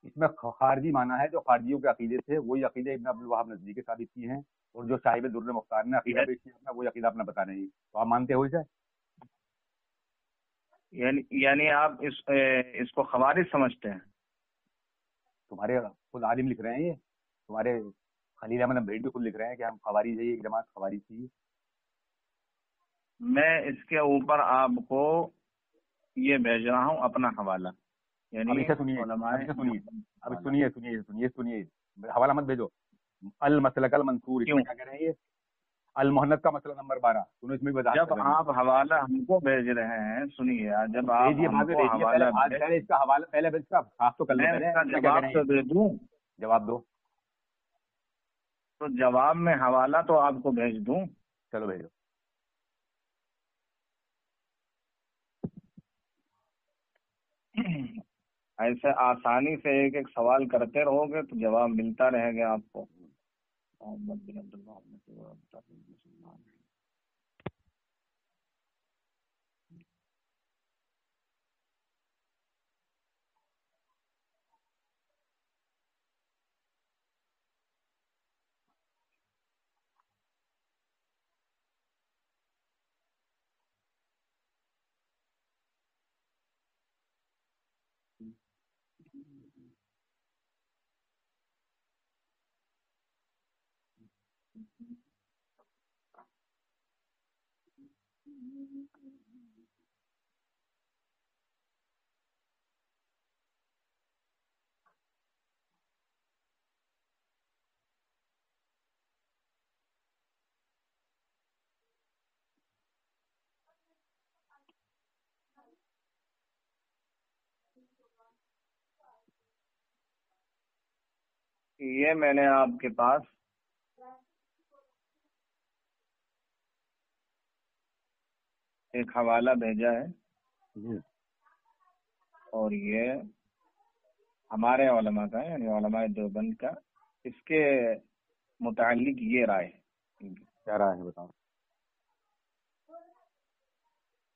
اس میں خارجی مانا ہے، جو خارجیوں کے عقیدے تھے وہی عقیدے ابن عبد الوہاب نجدی کے ثابت کیے ہیں، اور جو صاحب در مختار نے عقیدہ پیش کیا اپنا وہی عقیدہ اپنا بتا رہے ہیں، تو آپ مانتے ہو اسے؟ یعنی آپ اس کو خوارج سمجھتے ہیں؟ تمہارے خود عالم لکھ رہے ہیں، یہ تمہارے خلیل احمد بھیٹ بھی خود لکھ رہے ہیں کہ ہم خوارج ہے، ایک جماعت خوارج تھی۔ میں اس کے اوپر آپ کو یہ بھیج رہا ہوں اپنا حوالہ، یعنی سنیے، حوالہ مت بھیجو۔ المسلک المنصور، اس میں کیا کہہ رہے ہیں یہ؟ المحنت کا مسئلہ نمبر 12، سنو اس میں جب آپ حوالہ ہم کو بھیج رہے ہیں، سنیے، جب آپ پہلے اس کا حوالہ پہلے صاف تو کر لیں، جواب دو۔ تو جواب میں حوالہ تو آپ کو بھیج دوں؟ چلو بھیجو۔ ایسے آسانی سے ایک ایک سوال کرتے رہو گے تو جواب ملتا رہے گا آپ کو۔ یہ میں نے آپ کے پاس ایک حوالہ بھیجا ہے، اور یہ ہمارے علماء کا، یعنی علماء دیوبند کا، اس کے متعلق یہ رائے کیا رائے ہے بتاؤ.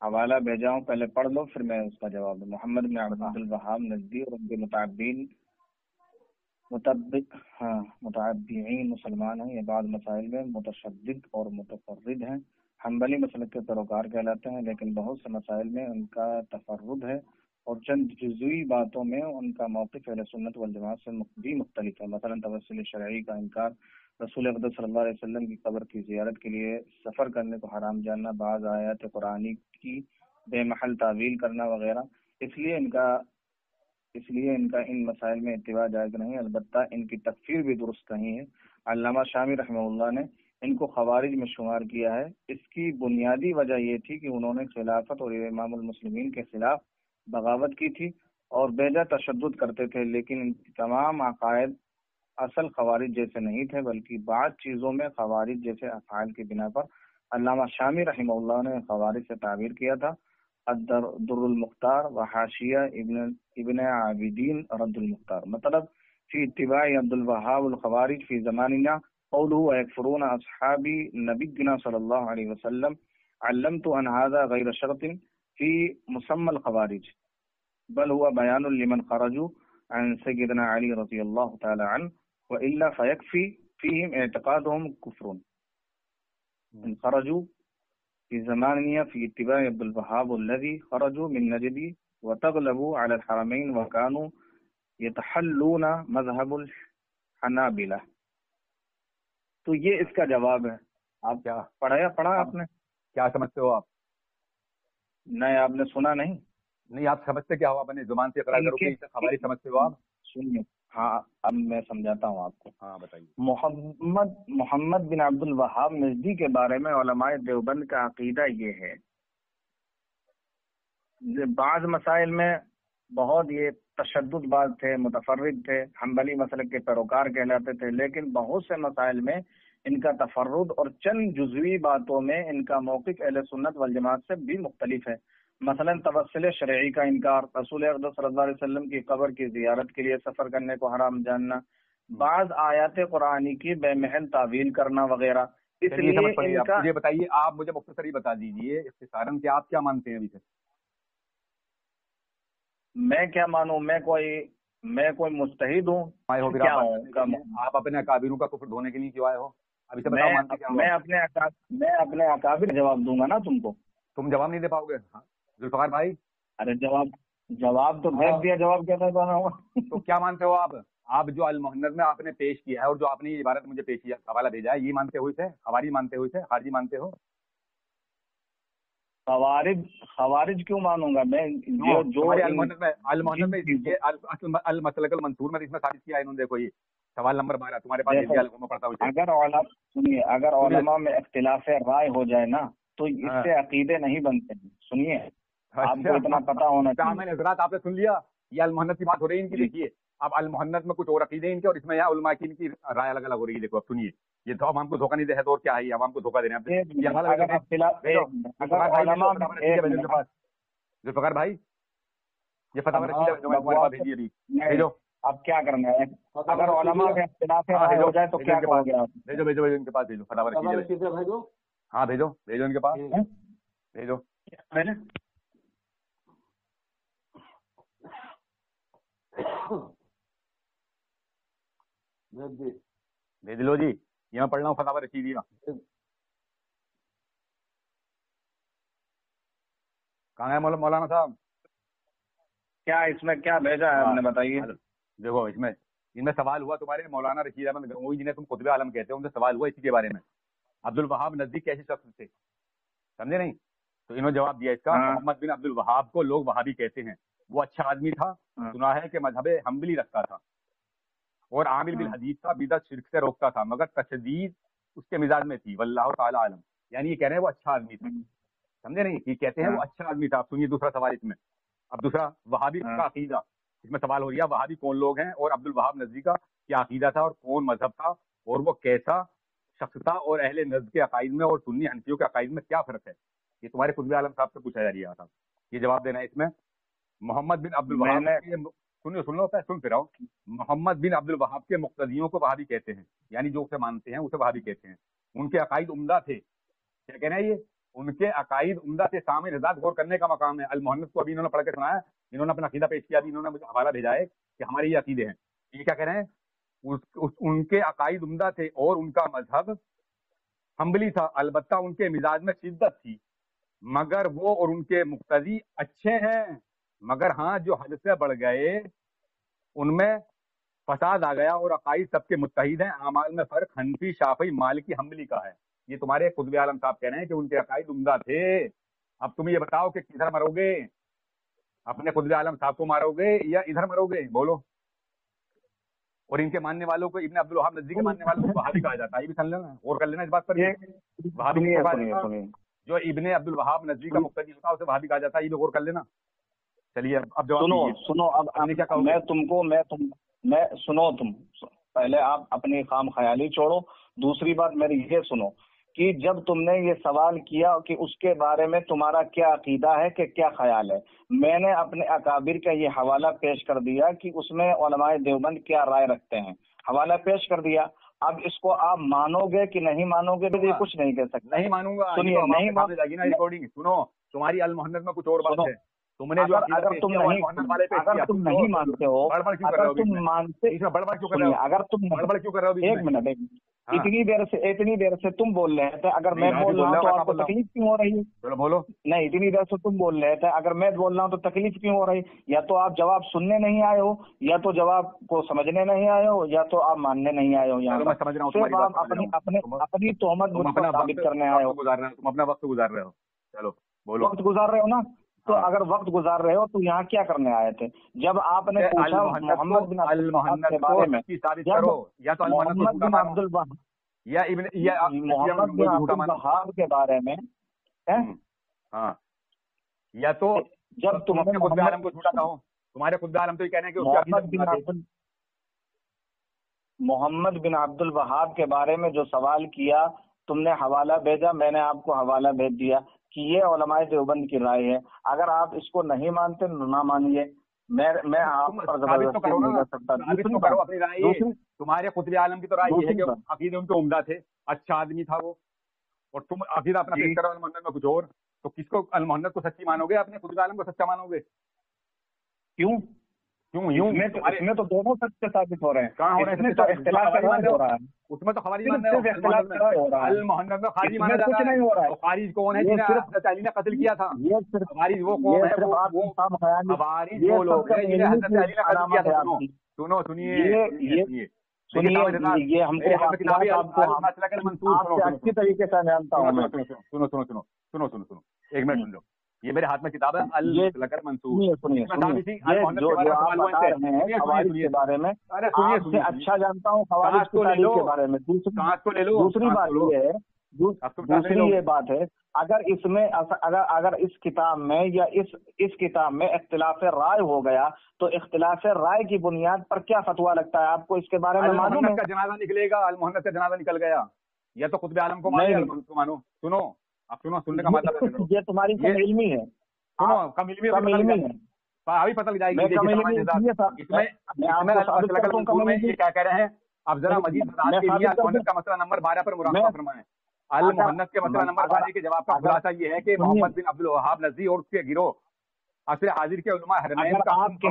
حوالہ بھیجا ہوں، پہلے پڑھ لو پھر میں اس کا جواب دوں. محمد بن عبد الوہاب نجدی اور ان کے متعبین مسلمان ہیں. یہ بعض مسائل میں متشدد اور متفرد ہیں. حنبلی مسلک کے پیروکار کہلاتے ہیں، لیکن بہت سے مسائل میں ان کا تفرد ہے اور چند جزوی باتوں میں ان کا موقف اہل سنت والجماعت سے بھی مختلف ہے. مثلا توسل شرعی کا انکار، رسول اقدس صلی اللہ علیہ وسلم کی قبر کی زیارت کے لیے سفر کرنے کو حرام جاننا، بعض آیات قرآنی کی بے محل تعویل کرنا وغیرہ. اس لیے ان کا ان مسائل میں اتباع جائز نہیں. البتہ ان کی تکفیر بھی درست نہیں ہے. علامہ شامی رحمہ اللہ نے ان کو خوارج میں شمار کیا ہے. اس کی بنیادی وجہ یہ تھی کہ انہوں نے خلافت اور امام المسلمین کے خلاف بغاوت کی تھی اور بیجا تشدد کرتے تھے، لیکن ان کی تمام عقائد اصل خوارج جیسے نہیں تھے، بلکہ بعض چیزوں میں خوارج جیسے افعال کی بنا پر علامہ شامی رحمہ اللہ نے خوارج سے تعبیر کیا تھا. در المختار و حاشیہ ابن عابدین رد المختار. مطلب فی اتباع عبد الوہاب الخوارج فی زماننا قوله ويكفرون اصحاب نبینا صلی اللہ علیہ وسلم علمت ان هذا غیر شرط فی مسمى الخوارج بل هو بیان لمن خرجوا عن سیدنا علی رضی اللہ تعالی عنہ والا فیکفی فیہم اعتقادهم کفر. ان خرجوا في زماننا في اتباع عبد الوهاب الذي خرجوا من نجد وتغلبوا على الحرمين وكانوا يتحلون مذهب الحنابلة. تو یہ اس کا جواب ہے. آپ کیا پڑھا آپ نے؟ کیا سمجھتے ہو آپ؟ نہیں، آپ نے سنا نہیں؟ نہیں، آپ سمجھتے کیا ہو؟ آپ اپنے زبان سے اقرار کرو کہ خوارج سمجھتے ہو آپ؟ سنیے، ہاں اب میں سمجھاتا ہوں آپ کو. ہاں بتائیے. محمد بن عبد الوہاب نجدی کے بارے میں علماء دیوبند کا عقیدہ یہ ہے، بعض مسائل میں بہت یہ تشدد باز تھے، متفرد تھے، حنبلی مسلک کے پیروکار کہلاتے تھے، لیکن بہت سے مسائل میں ان کا تفرد اور چند جزوی باتوں میں ان کا موقف اہل سنت والجماعت سے بھی مختلف ہے. مثلا توسل شرعی کا انکار، رسول اقدس صلی اللہ علیہ وسلم کی قبر کی زیارت کے لیے سفر کرنے کو حرام جاننا، بعض آیات قرآنی کی بے محل تعویل کرنا وغیرہ. اس لیے مجھے بتائیے، آپ مجھے مختصر ہی بتا دیجیے اختصاراً کہ آپ کیا مانتے ہیں ابھی تک؟ میں کیا مانوں؟ میں کوئی مجتہد ہوں؟ کیا ہوں؟ آپ اپنے اکابروں کا کفر دھونے کے لیے کیوں آئے ہو؟ ابھی سے میں اپنے اکابر جواب دوں گا نا تم کو. تم جواب نہیں دے پاؤ گے ذوالفقار بھائی؟ ارے جواب تو بھیج دیا، جواب کیسے دینا ہوگا؟ تو کیا مانتے ہو آپ جو المحنت میں آپ نے پیش کیا ہے اور جو آپ نے یہ عبارت مجھے پیش کیا، حوالہ بھیجا ہے، یہ مانتے ہوئے تھے؟ خوارج مانتے ہوئے تھے؟ خارجی مانتے ہو؟ خوارج کیوں مانوں گا میں؟ جو المحنت میں المسلک المنصور میں اس میں ثابت کیا ہے انہوں نے. دیکھو یہ سوال نمبر 12 تمہارے پاس پڑھتا ہوں. اگر علماء میں اختلاف رائے ہو جائے نا تو اس سے عقیدے نہیں بنتے. سنیے، آپ کو اتنا پتا ہونا چاہیے. میں نے حضرات آپ نے سن لیا، یہ المحنت کی بات ہو رہی ہے ان کی. دیکھیے اب المحنت میں کچھ اور عقیدے ان کے اور اس میں علماء کی ان کی رائے الگ الگ ہو رہی ہے. دیکھو اب سنیے، یہ تو ہم کو دھوکہ نہیں دے تو اور کیا ہے، عوام کو دھوکہ دے رہے ہیں. ذوالفقار بھائی یہ فتح بھیجو. اب کیا کرنا ہے؟ اگر علماء میں اختلاف رائے ہو جائے تو کیا کرو گے آپ؟ بھیجو ان کے پاس، بھیجو فتح. ہاں بھیجو ان کے پاس، بھیجو. بھیج لو جی، یہاں پڑھ رہا ہوں فتح رشیدیہ. کہاں ہے مولانا صاحب؟ کیا اس میں کیا بھیجا ہے آپ نے بتائیے. دیکھو اس میں سوال ہوا تمہارے مولانا رشید احمد گنگوئی جنہیں تم قطب عالم کہتے ہو، ان سے سوال ہوا اسی کے بارے میں، عبد الوہاب نجدی کیسے شخص تھے، سمجھے نہیں؟ تو انہوں نے جواب دیا اس کا، محمد بن عبد الوہاب کو لوگ وہابی کہتے ہیں. وہ اچھا آدمی تھا، سنا ہے کہ مذہب حنبلی رکھتا تھا اور عامل بالحدیث تھا، بدعت شرک سے روکتا تھا، مگر تشدید اس کے مزاج میں تھی. واللہ تعالی عالم. یعنی یہ کہہ رہے ہیں وہ اچھا آدمی تھا، سمجھے نہیں؟ یہ کہتے ہیں وہ اچھا آدمی تھا. آپ سنیے دوسرا سوال اس میں. اب دوسرا وہابی کا عقیدہ، اس میں سوال ہو رہا ہے وہابی کون لوگ ہیں اور عبد الوہاب نجدی کا کیا عقیدہ تھا اور کون مذہب تھا اور وہ کیسا شخص تھا اور اہل نجد کے عقائد میں اور سنی حنفیوں کے عقائد میں کیا فرق ہے. یہ تمہارے قطب عالم صاحب سے پوچھا جا رہا تھا، یہ جواب دینا ہے اس میں. محمد بن عبد الوہاب سن پھر محمد بن عبد الوہاب کے مقتدیوں کو وہابی کہتے ہیں، یعنی جو اسے مانتے ہیں اسے وہابی کہتے ہیں. उनके अकायद उम्दा थे। क्या कह रहे हैं ये? उनके अकायद उम्दा थे, सामने रजात गौर करने का मकाम है। अल मोहन्नद को अभी इन्होंने पढ़ के सुनाया, इन्होंने अपना अकीदा पेश किया, अभी इन्होंने मुझे हवाला भेजा है कि हमारे ये अकीदे हैं। ये क्या कह रहे हैं? उनके अकायद उम्दा थे और उनका मजहब हम्बली था, अलबत्ता उनके मिजाज में शिद्दत थी, मगर वो और उनके मुक्तदी अच्छे हैं, मगर हाँ जो हद से बढ़ गए उनमें फसाद आ गया और अकायद सबके मुत्तहिद हैं। अमाल में फर्क हनफी, शाफी, मालिकी, हम्बली का है। ये तुम्हारे कुतुब आलम साहब कह रहे हैं कि उनके अकायद उम्दा थे। अब तुम ये बताओ कि किधर मरोगे, अपने कुतुब आलम साहब को मारोगे या इधर मरोगे, बोलो। और इनके मानने वालों को, इब्ने अब्दुल वहाब नजदी के मानने वालों को वहाबी कहा जाता है, ये भी समझ लेना, और कर लेना इस बात पर। वहाबी जो इब्ने अब्दुल वहाब नजदी का मुक्तदी होता है उसे वहाबी कहा जाता है, ये भी गौर कर लेना। चलिए अब जवाब सुनो अब क्या कहोगे? मैं सुनो, तुम पहले आप अपनी खाम ख्याली छोड़ो। दूसरी बात मेरी ये सुनो कि जब तुमने ये सवाल किया कि उसके बारे में तुम्हारा क्या अकीदा है, कि क्या ख्याल है, मैंने अपने अकाबिर का ये हवाला पेश कर दिया कि उसमें उलमाए देवबंद क्या राय रखते हैं, हवाला पेश कर दिया। अब इसको आप मानोगे कि नहीं मानोगे तो ये कुछ नहीं कह सकते। नहीं मानूंगा, सुनिए, नहीं जाएगी ना रिकॉर्डिंग। सुनो, तुम्हारी अल मोहन्नद में कुछ और बात है। तुमने जो अगर तुम नहीं मानते हो, अगर तुम मानते, बड़बड़ क्यों कर रहे हो? अगर तुम बड़बड़ क्यों कर रहे हो? एक मिनट, इतनी देर से तुम बोल रहे थे, अगर मैं बोल रहा हूँ तो आपको तकलीफ क्यों हो रही है? चलो बोलो। नहीं, इतनी देर से तुम बोल रहे थे, अगर मैं बोल रहा हूँ तो तकलीफ क्यों हो रही? या तो आप जवाब सुनने नहीं आए हो, या तो जवाब को समझने नहीं आए हो, या तो आप मानने नहीं आए हो। यहाँ सिर्फ आप अपनी तोहमत साबित करने आए हो, तुम अपना वक्त गुजार रहे हो। चलो बोलो। वक्त गुजार रहे हो ना, तो अगर वक्त गुजार रहे हो तो यहाँ क्या करने आए थे? जब आपने पूछा मोहम्मद बिन अब्दुल वहाब के बारे में, या तो मोहम्मद बिन अब्दुल वहाब या मोहम्मद बिन अब्दुल वहाब के बारे में है, हाँ, या तो जब तुम अपने खुद आलम को झूठा कहो, तुम्हारे खुद आलम तो ये कहने के मोहम्मद बिन अब्दुल वहाब के बारे में जो सवाल किया, तुमने हवाला भेजा, मैंने आपको हवाला भेज दिया कि ये उलमाए देवबंद की राय है। अगर आप इसको नहीं मानते ना मानिए, मैं आप पर जबरदस्ती नहीं कर सकता। तुम्हारे खुतबे आलम की तो राय ये है कि अकीदे उनके उम्दा थे, अच्छा आदमी था वो, और तुम अकीदा अपना पेश करो अल-मोहन्नद में कुछ और। तो किसको, अल-मोहन्नद को सच्ची मानोगे, अपने खुतबे आलम को सच्चा मानोगे? क्यों यूं? इसमें तो दोनों सच्चे साबित हो रहे हैं। कहाँ हो रहे हैं? तो इख्तिलाफ हो रहा है, उसमें तो खवारिज मान रहे हो। अल-मोहन्नद में खारिज माना जाता है। नहीं हो रहा है। तो खारिज कौन है जिन्हें हज़रत अली ने कत्ल किया था? खारिज वो कौन है? वो खवारिज वो लोग हैं जिन्हें हज़रत अली ने कत्ल किया था। सुनिए, ये हमको अच्छी तरीके से जानता हूँ। सुनो, एक मिनट सुन लो। ये मेरे हाथ में किताब है अल-लकर मंसूर। सुनिए, के बारे में आपसे अच्छा जानता हूँ खवारिज के बारे में। दूसरी ये बात है, अगर इस किताब में या इस किताब में इख्तिलाफ राय हो गया तो इख्तिलाफ राय की बुनियाद पर क्या फतवा लगता है आपको? इसके बारे में मालूम है? का जनाजा निकलेगा, अल-मोहन्नद का जनाजा निकल गया, या तो खुतबे आलम को मानो। सुनो, अब सुनने का मतलब ये तुम्हारी कम इल्मी है। सुनो, कम इल्मी है, अभी पता लग जाएगी। इसमें ये क्या कह रहे हैं, अब जरा मजीद का मसला नंबर 12 पर मुराक़बा फरमाएं। अल-मोहन्नद के मसला नंबर 12 के जवाब का खुलासा ये है कि मोहम्मद बिन अब्दुल वहाब नज़दी और उसके गिरोह असर हाजिर के उलमा हरमैन का आपकी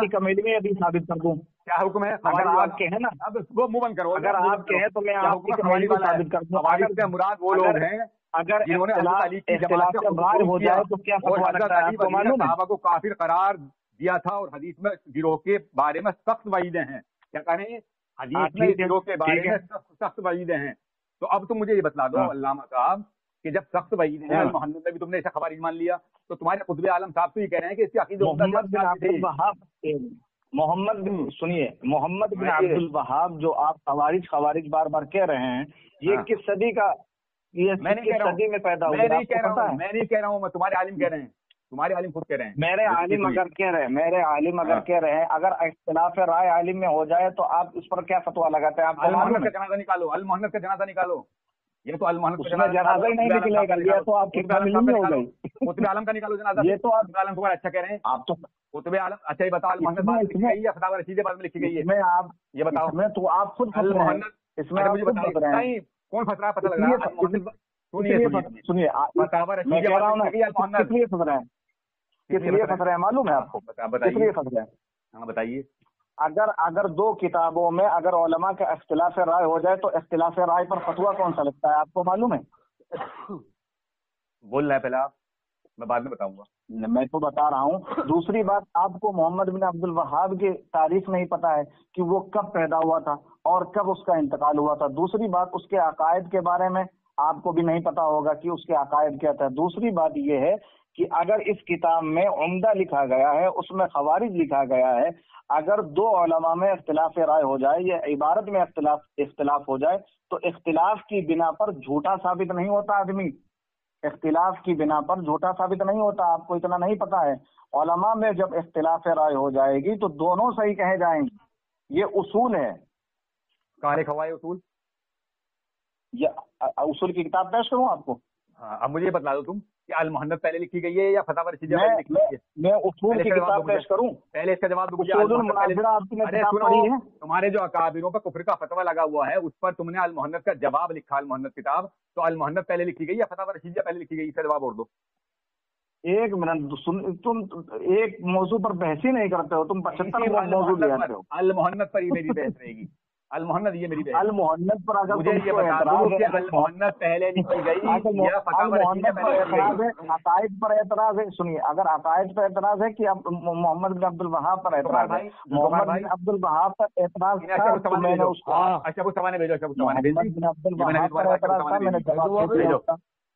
कम इल्मी अभी साबित कर दूं। क्या हुक्म है? अगर आपके हैं ना, अब वो मुंह बंद करो। अगर आपके हैं तो मैं आपकी कम इल्मी साबित कर दूं। अगर मुराद वो लोग हैं अगर जिन्होंने अली की जमात से बाहर हो जाए तो क्या फतवा लगता है आपको मालूम है? सहाबा को काफिर करार दिया था और हदीस में गिरोह के बारे में सख्त वईदें हैं। क्या कह रहे हैं? हदीस में गिरोह के बारे में सख्त वईदें हैं। तो अब तुम मुझे ये बतला दो अल्लामा साहब कि जब सख्त वईदें हैं, मोहम्मद में भी तुमने ऐसा खवारिज मान लिया, तो तुम्हारे खुतबे आलम साहब तो ये कह रहे हैं कि इसके अकीदे मोहम्मद बिन अब्दुल वहाब जो आप खवारिज बार बार कह रहे हैं, ये किस सदी का, ये सदी में पैदा हुआ? मैं नहीं कह रहा हूँ, मैं तुम्हारे आलिम कह रहे हैं, तुम्हारे आलिम खुद कह रहे हैं। मेरे आलिम अगर कह रहे हैं, अगर इख्तिलाफ राय आलिम में हो जाए तो आप इस पर क्या फतवा लगाते हैं? आप अल-मोहन्नद का जनाजा निकालो, अल-मोहन्नद का जनाजा निकालो। ये तो अल-मोहन्नद का जनाजा ही नहीं निकलेगा, ये तो आपकी कम हो गई। खुतबे आलम का निकालो जनाजा। ये तो आप आलम को अच्छा कह रहे हैं आप, तो खुतबे आलम अच्छा ही बताओ। अल-मोहन्नद बाद में लिखी गई है, फतवा रशीद बाद में लिखी गई है? मैं आप ये बताओ, मैं तो आप खुद अल-मोहन्नद इसमें मुझे बताइए। नहीं, कौन फंस रहा है पता लग रहा है। सुनिए, मैं कह रहा हूँ ना किस लिए फंस रहे हैं, किस लिए फंस रहे हैं मालूम है आपको, किस लिए फंस रहे हैं? हाँ बताइए। अगर दो किताबों में अगर उलमा का इख्तिलाफ राय हो जाए तो इख्तिलाफ राय पर फतवा कौन सा लगता है, आपको मालूम है? बोल रहे हैं पहले आप, मैं बाद में बताऊंगा। मैं तो बता रहा हूँ। दूसरी बात, आपको मोहम्मद बिन अब्दुल वहाब की तारीख नहीं पता है कि वो कब पैदा हुआ था और कब उसका इंतकाल हुआ था। दूसरी बात, उसके अकायद के बारे में आपको भी नहीं पता होगा कि उसके अकायद क्या था। दूसरी बात ये है कि अगर इस किताब में उम्दा लिखा गया है, उसमें खवारिज लिखा गया है, अगर दो उलमा में इख्तिलाफ राय हो जाए या इबारत में इख्तिलाफ हो जाए तो इख्तिलाफ की बिना पर झूठा साबित नहीं होता आदमी, इख्तिलाफ की बिना पर झूठा साबित नहीं होता। आपको इतना नहीं पता है? उलमा में जब इख्तिलाफ राय हो जाएगी तो दोनों सही कहे जाएंगे, ये उसूल है। कहाँ लिखा हुआ है उसूल? या उसूल की किताब पेश करूं आपको? हाँ, अब मुझे बता दो तुम कि अल मुहन्नद पहले लिखी गई है या फतवा रशीदिया पहले लिखी गई है? मैं उसूल की किताब पेश करूं? पहले इसका जवाब दो मुझे। तुम्हारे जो अकाबिरों पर कुफ्र का फतवा लगा हुआ है उस पर तुमने अल मुहन्नद का जवाब लिखा, अल मुहन्नद किताब, तो अल मुहन्नद पहले लिखी गई या फतवा रशीदिया पहले लिखी गई? इसका जवाब और दो। एक मिनट, तुम एक मौजू पर बहस ही नहीं करते हो, तुम 75 मौजू ले आते हो। अल मुहन्नद पर ही मेरी बहस रहेगी। अल मुहन्नद, ये मेरी बहस। अल मुहन्नद पर अगर मुझे ये बता दो कि अल मुहन्नद पहले लिखी गई या फतवा रशीदिया पहले लिखी गई? अकायद पर एतराज है, सुनिए, अगर अकायद पर एतराज है कि मोहम्मद बिन अब्दुल वहाब पर एतराज है, मोहम्मद बिन अब्दुल वहाब पर एतराज था तो मैंने उसको अच्छा कुछ सवाल भेजो, अच्छा कुछ सवाल भेजो, मोहम्मद बिन अब्दुल वहाब पर एतराज था, मैंने जवाब भेजो।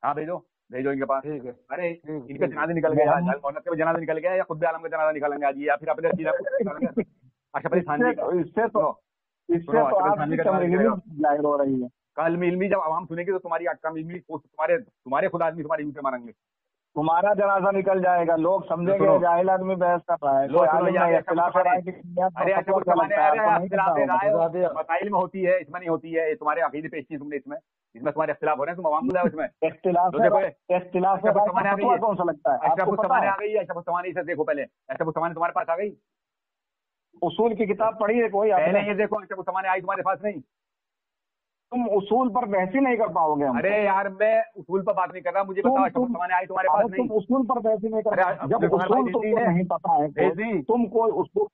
हाँ भेजो भेजो इनके पास। अरे इनका जनाजा निकल गया, अल मुहन्नद का जनाजा निकल गया या खुद आलम का जनाजा निकलेंगे आज, या फिर अपने अच्छा भाई इससे तो आपकी कमजोरी जाहिर हो रही है। कल इल्मी जब आवाम सुनेगी तो तुम्हारी कम इल्मी तुम्हारे खुद आदमी तुम्हारी ऊँचे मारेंगे, तुम्हारा जनाजा निकल जाएगा, लोग समझेंगे जाहिल आदमी बहस कर रहा है। मसाइल में होती है, इसमें नहीं होती है। तुम्हारे अकीदे पेश किए तुमने, इसमें तुम्हारे इख्तिलाफ हो रहे हैं, तुम आवाम बुलाओ इसमें इख्तिलाफ कौन सा लगता है? अशरफ उस्मानी आ गई है, अशरफ उस्मानी से देखो पहले, अशरफ उस्मानी तुम्हारे पास आ गई? उसूल की किताब पढ़ी है कोई? पहले ये देखो अशरफ उस्मानी आई तुम्हारे पास नहीं? तुम उसूल पर बहस ही नहीं कर पाओगे। अरे यार मैं उसूल पर बात नहीं कर रहा, मुझे बताओ अशरफ उस्मानी आई तुम्हारे पास नहीं? तुम उसूल पर बहस ही नहीं कर रहे। जब उसूल तुमको नहीं पता है, तुम कोई उसूल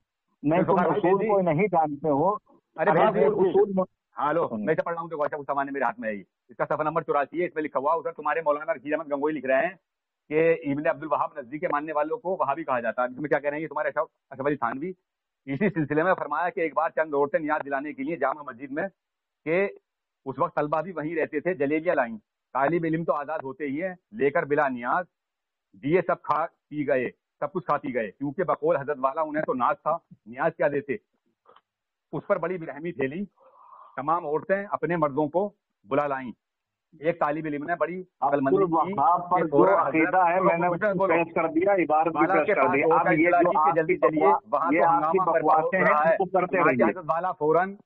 नहीं, तुम उसूल कोई नहीं जानते हो। अरे उसूल, हाँ लो मैं पढ़ रहा हूँ, देखो अशरफ उस्मानी मेरे हाथ में है, इसका सफा नंबर 84 है, इसमें लिखा हुआ, उधर तुम्हारे मौलाना रशीद अहमद गंगोई लिख रहे हैं कि इब्ने अब्दुल वहाब नजदी के मानने वालों को वहाबी कहा जाता है। इसमें क्या कह रहे हैं ये तुम्हारे अशरफ अली थानवी? इसी सिलसिले में फरमाया कि एक बार चंद औरतें नियाज दिलाने के लिए जामा मस्जिद में, कि उस वक्त तलबा भी वहीं रहते थे, जलेबियां लाईं, तालिब इल्म तो आजाद होते ही हैं, लेकर बिला नियाज दिए सब खा पी गए, सब कुछ खा पी गए, क्योंकि बकौल हजरत वाला उन्हें तो नाज था, नियाज क्या देते। उस पर बड़ी बिरहमी फैली, तमाम औरतें अपने मर्दों को बुला लाईं। एक तालिब इल्म ने बड़ी अकलमंदी की, जल्दी चलिए वहाँ तो हंगामा बर्पा हो रहा है। वाला फौरन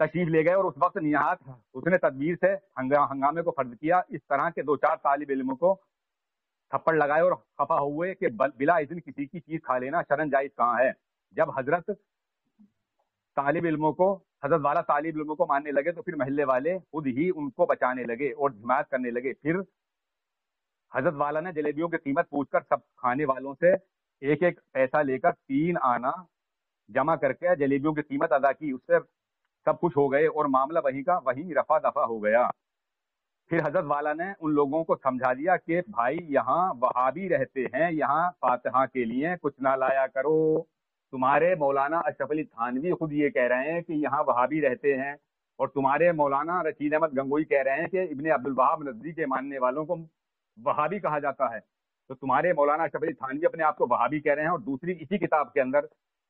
तशरीफ ले गए और उस वक्त निहात उसने तदबीर से हंगामे को फर्ज किया। इस तरह के 2-4 तालिब इल्मों को थप्पड़ लगाए और खफा हुए कि बिला इज़्न किसी की चीज खा लेना शरन जायज कहाँ है। जब हजरत वाला तालिब इल्मों को मानने लगे तो फिर महल्ले वाले खुद ही उनको बचाने लगे और हिमायत करने लगे। फिर हजरत वाला ने जलेबियों की कीमत पूछकर सब खाने वालों से एक एक पैसा लेकर 3 आना जमा करके जलेबियों की कीमत अदा की। उससे सब कुछ हो गए और मामला वहीं का वहीं रफा दफा हो गया। फिर हजरत वाला ने उन लोगों को समझा दिया कि भाई यहाँ वहाबी रहते हैं, यहाँ फातिहा के लिए कुछ ना लाया करो। तुम्हारे मौलाना अशरफ अली थानवी खुद ये कह रहे हैं कि यहाँ वहाबी रहते हैं, और तुम्हारे मौलाना रशीद अहमद गंगोई कह रहे हैं कि इब्ने अब्दुल वहाब नजदी के मानने वालों को वहाबी कहा जाता है। तो तुम्हारे मौलाना अशरफ अली थानवी अपने आप को वहाबी कह रहे हैं, और दूसरी इसी किताब के अंदर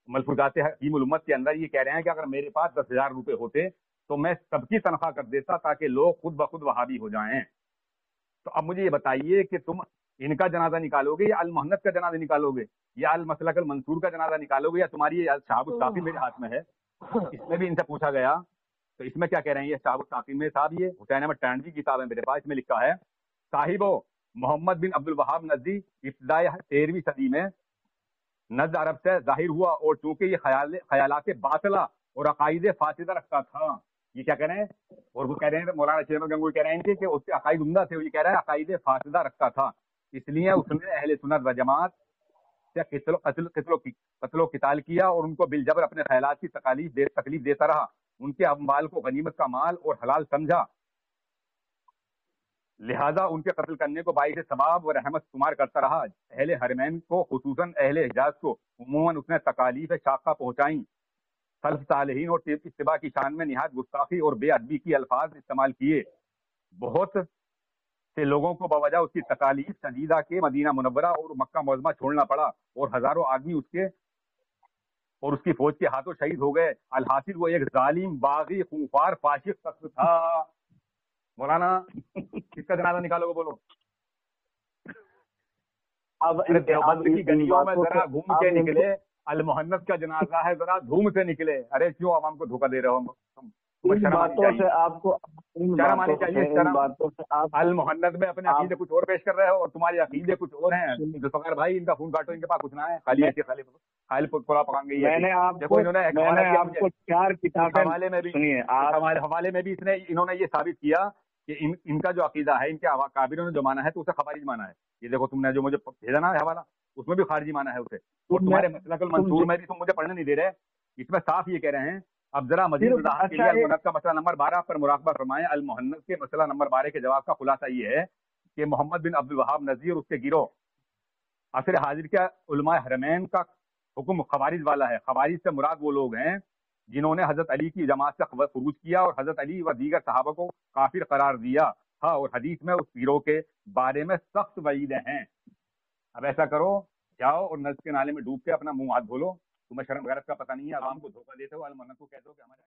मलफूजात हकीमुल उम्मत के अंदर ये कह रहे हैं कि अगर मेरे पास 10,000 रुपए होते तो मैं सबकी तनख्वाह कर देता ताकि लोग खुद ब खुद वहाबी हो जाएं। तो अब मुझे ये बताइए कि तुम इनका जनाजा निकालोगे या अल मुहन्नद का जनाजा निकालोगे, या अल मसलक अल मंसूर का जनाजा निकालोगे, या तुम्हारी शहाबुत साफी मेरे हाथ में है, इसमें भी इनसे पूछा गया। तो इसमें क्या कह रहे हैं ये शहाबुत साफी में साहब, ये हुसैन अहमद टैंडवी की किताब है मेरे पास, इसमें लिखा है साहिबो मोहम्मद बिन अब्दुल वहाब नजदी इब्तिदाई 13वीं सदी में नज़्द अरब से जाहिर हुआ, और चूंकि ये ख्यालात बातिला और अकायदे फासिदा रखता था, یہ کیا کہہ رہے ہیں, اور وہ کہہ رہے ہیں مولانا شیر احمد گنگوئی کہہ رہے ہیں کہ اس کے عقائد عمدہ تھے. یہ کہہ رہا ہے عقائد فاسدہ رکھتا تھا, اس لیے اس نے اہل سنت و جماعت سے قتل و قتال کیا اور ان کو بالجبر اپنے خیالات کی تکلیف دیتا رہا. ان کے اموال کو غنیمت کا مال اور حلال سمجھا, لہذا ان کے قتل کرنے کو باعث ثواب و رحمت شمار کرتا رہا. اہل حرمین کو خصوصاً اہل حجاز کو عموماً اس نے تکالیف شاقہ پہنچائیں. سلف صالحین اور اتباع کی شان میں نہایت گستاخی اور بے ادبی کی الفاظ استعمال کیے. بہت سے لوگوں کو بوجہ اس کی تکالیف شدیدہ کے مدینہ منورہ اور مکہ معظمہ چھوڑنا پڑا, اور ہزاروں آدمی اس کے اور اس کی فوج کے ہاتھوں شہید ہو گئے. الحاصل وہ ایک ظالم, باغی, خونخوار, فاسق شخص تھا. مولانا کس کا جنازہ نکالو گے بولو؟ اب دیوبند کی گلیوں میں ذرا گھوم کے نکلے, المحنت کا جنازہ ہے, ذرا دھوم سے نکلے. ارے کیوں عوام کو دھوکہ دے رہے ہو؟ ان باتوں سے آپ کو شرم آنی چاہیے. المحنت میں اپنے عقیدے کچھ اور پیش کر رہے ہو اور تمہارے عقیدے کچھ اور ہیں. ذوالفقار بھائی ان کا خون کاٹو, ان کے پاس کچھ نہ ہے, خالی پورا پکان گئی ہے. میں نے آپ کو 4 کتابیں حوالے میں بھی حوالے میں بھی انہوں نے یہ ثابت کیا کہ ان کا جو عقیدہ ہے, ان کے کابروں نے جو مانا ہے تو اسے خوارج مانا ہے. یہ دیکھو تم نے جو مجھے بھیجا نا حوالہ, اس میں بھی خارجی مانا ہے اسے. اور تمہارے مسلک المنصور میں بھی تم مجھے پڑھنے نہیں دے رہے, اس میں صاف یہ کہہ رہے ہیں. اب ذرا مزید وضاحت کے لیے المحنت کا مسئلہ نمبر 12 پر مراقبہ فرمائیں. المحنت کے مسئلہ نمبر 12 کے جواب کا خلاصہ یہ ہے کہ محمد بن عبد الوہاب نذیر اس کے گروہ عصر حاضر کے علماء حرمین کا حکم خوارج والا ہے. خوارج سے مراد وہ لوگ ہیں جنہوں نے حضرت علی کی جماعت سے خروج کیا اور حضرت علی و دیگر صحابہ کو کافر قرار دیا تھا, اور حدیث میں اس گروہ کے بارے میں سخت وعیدیں ہیں. اب ایسا کرو, جاؤ اور نجد کے نالے میں ڈوب کے اپنا منہ ہاتھ دھو لو. تمہیں شرم غیرت کا پتہ نہیں ہے, عوام کو دھوکہ دیتے ہو. المحنت کو کہہ دو کہ ہمارے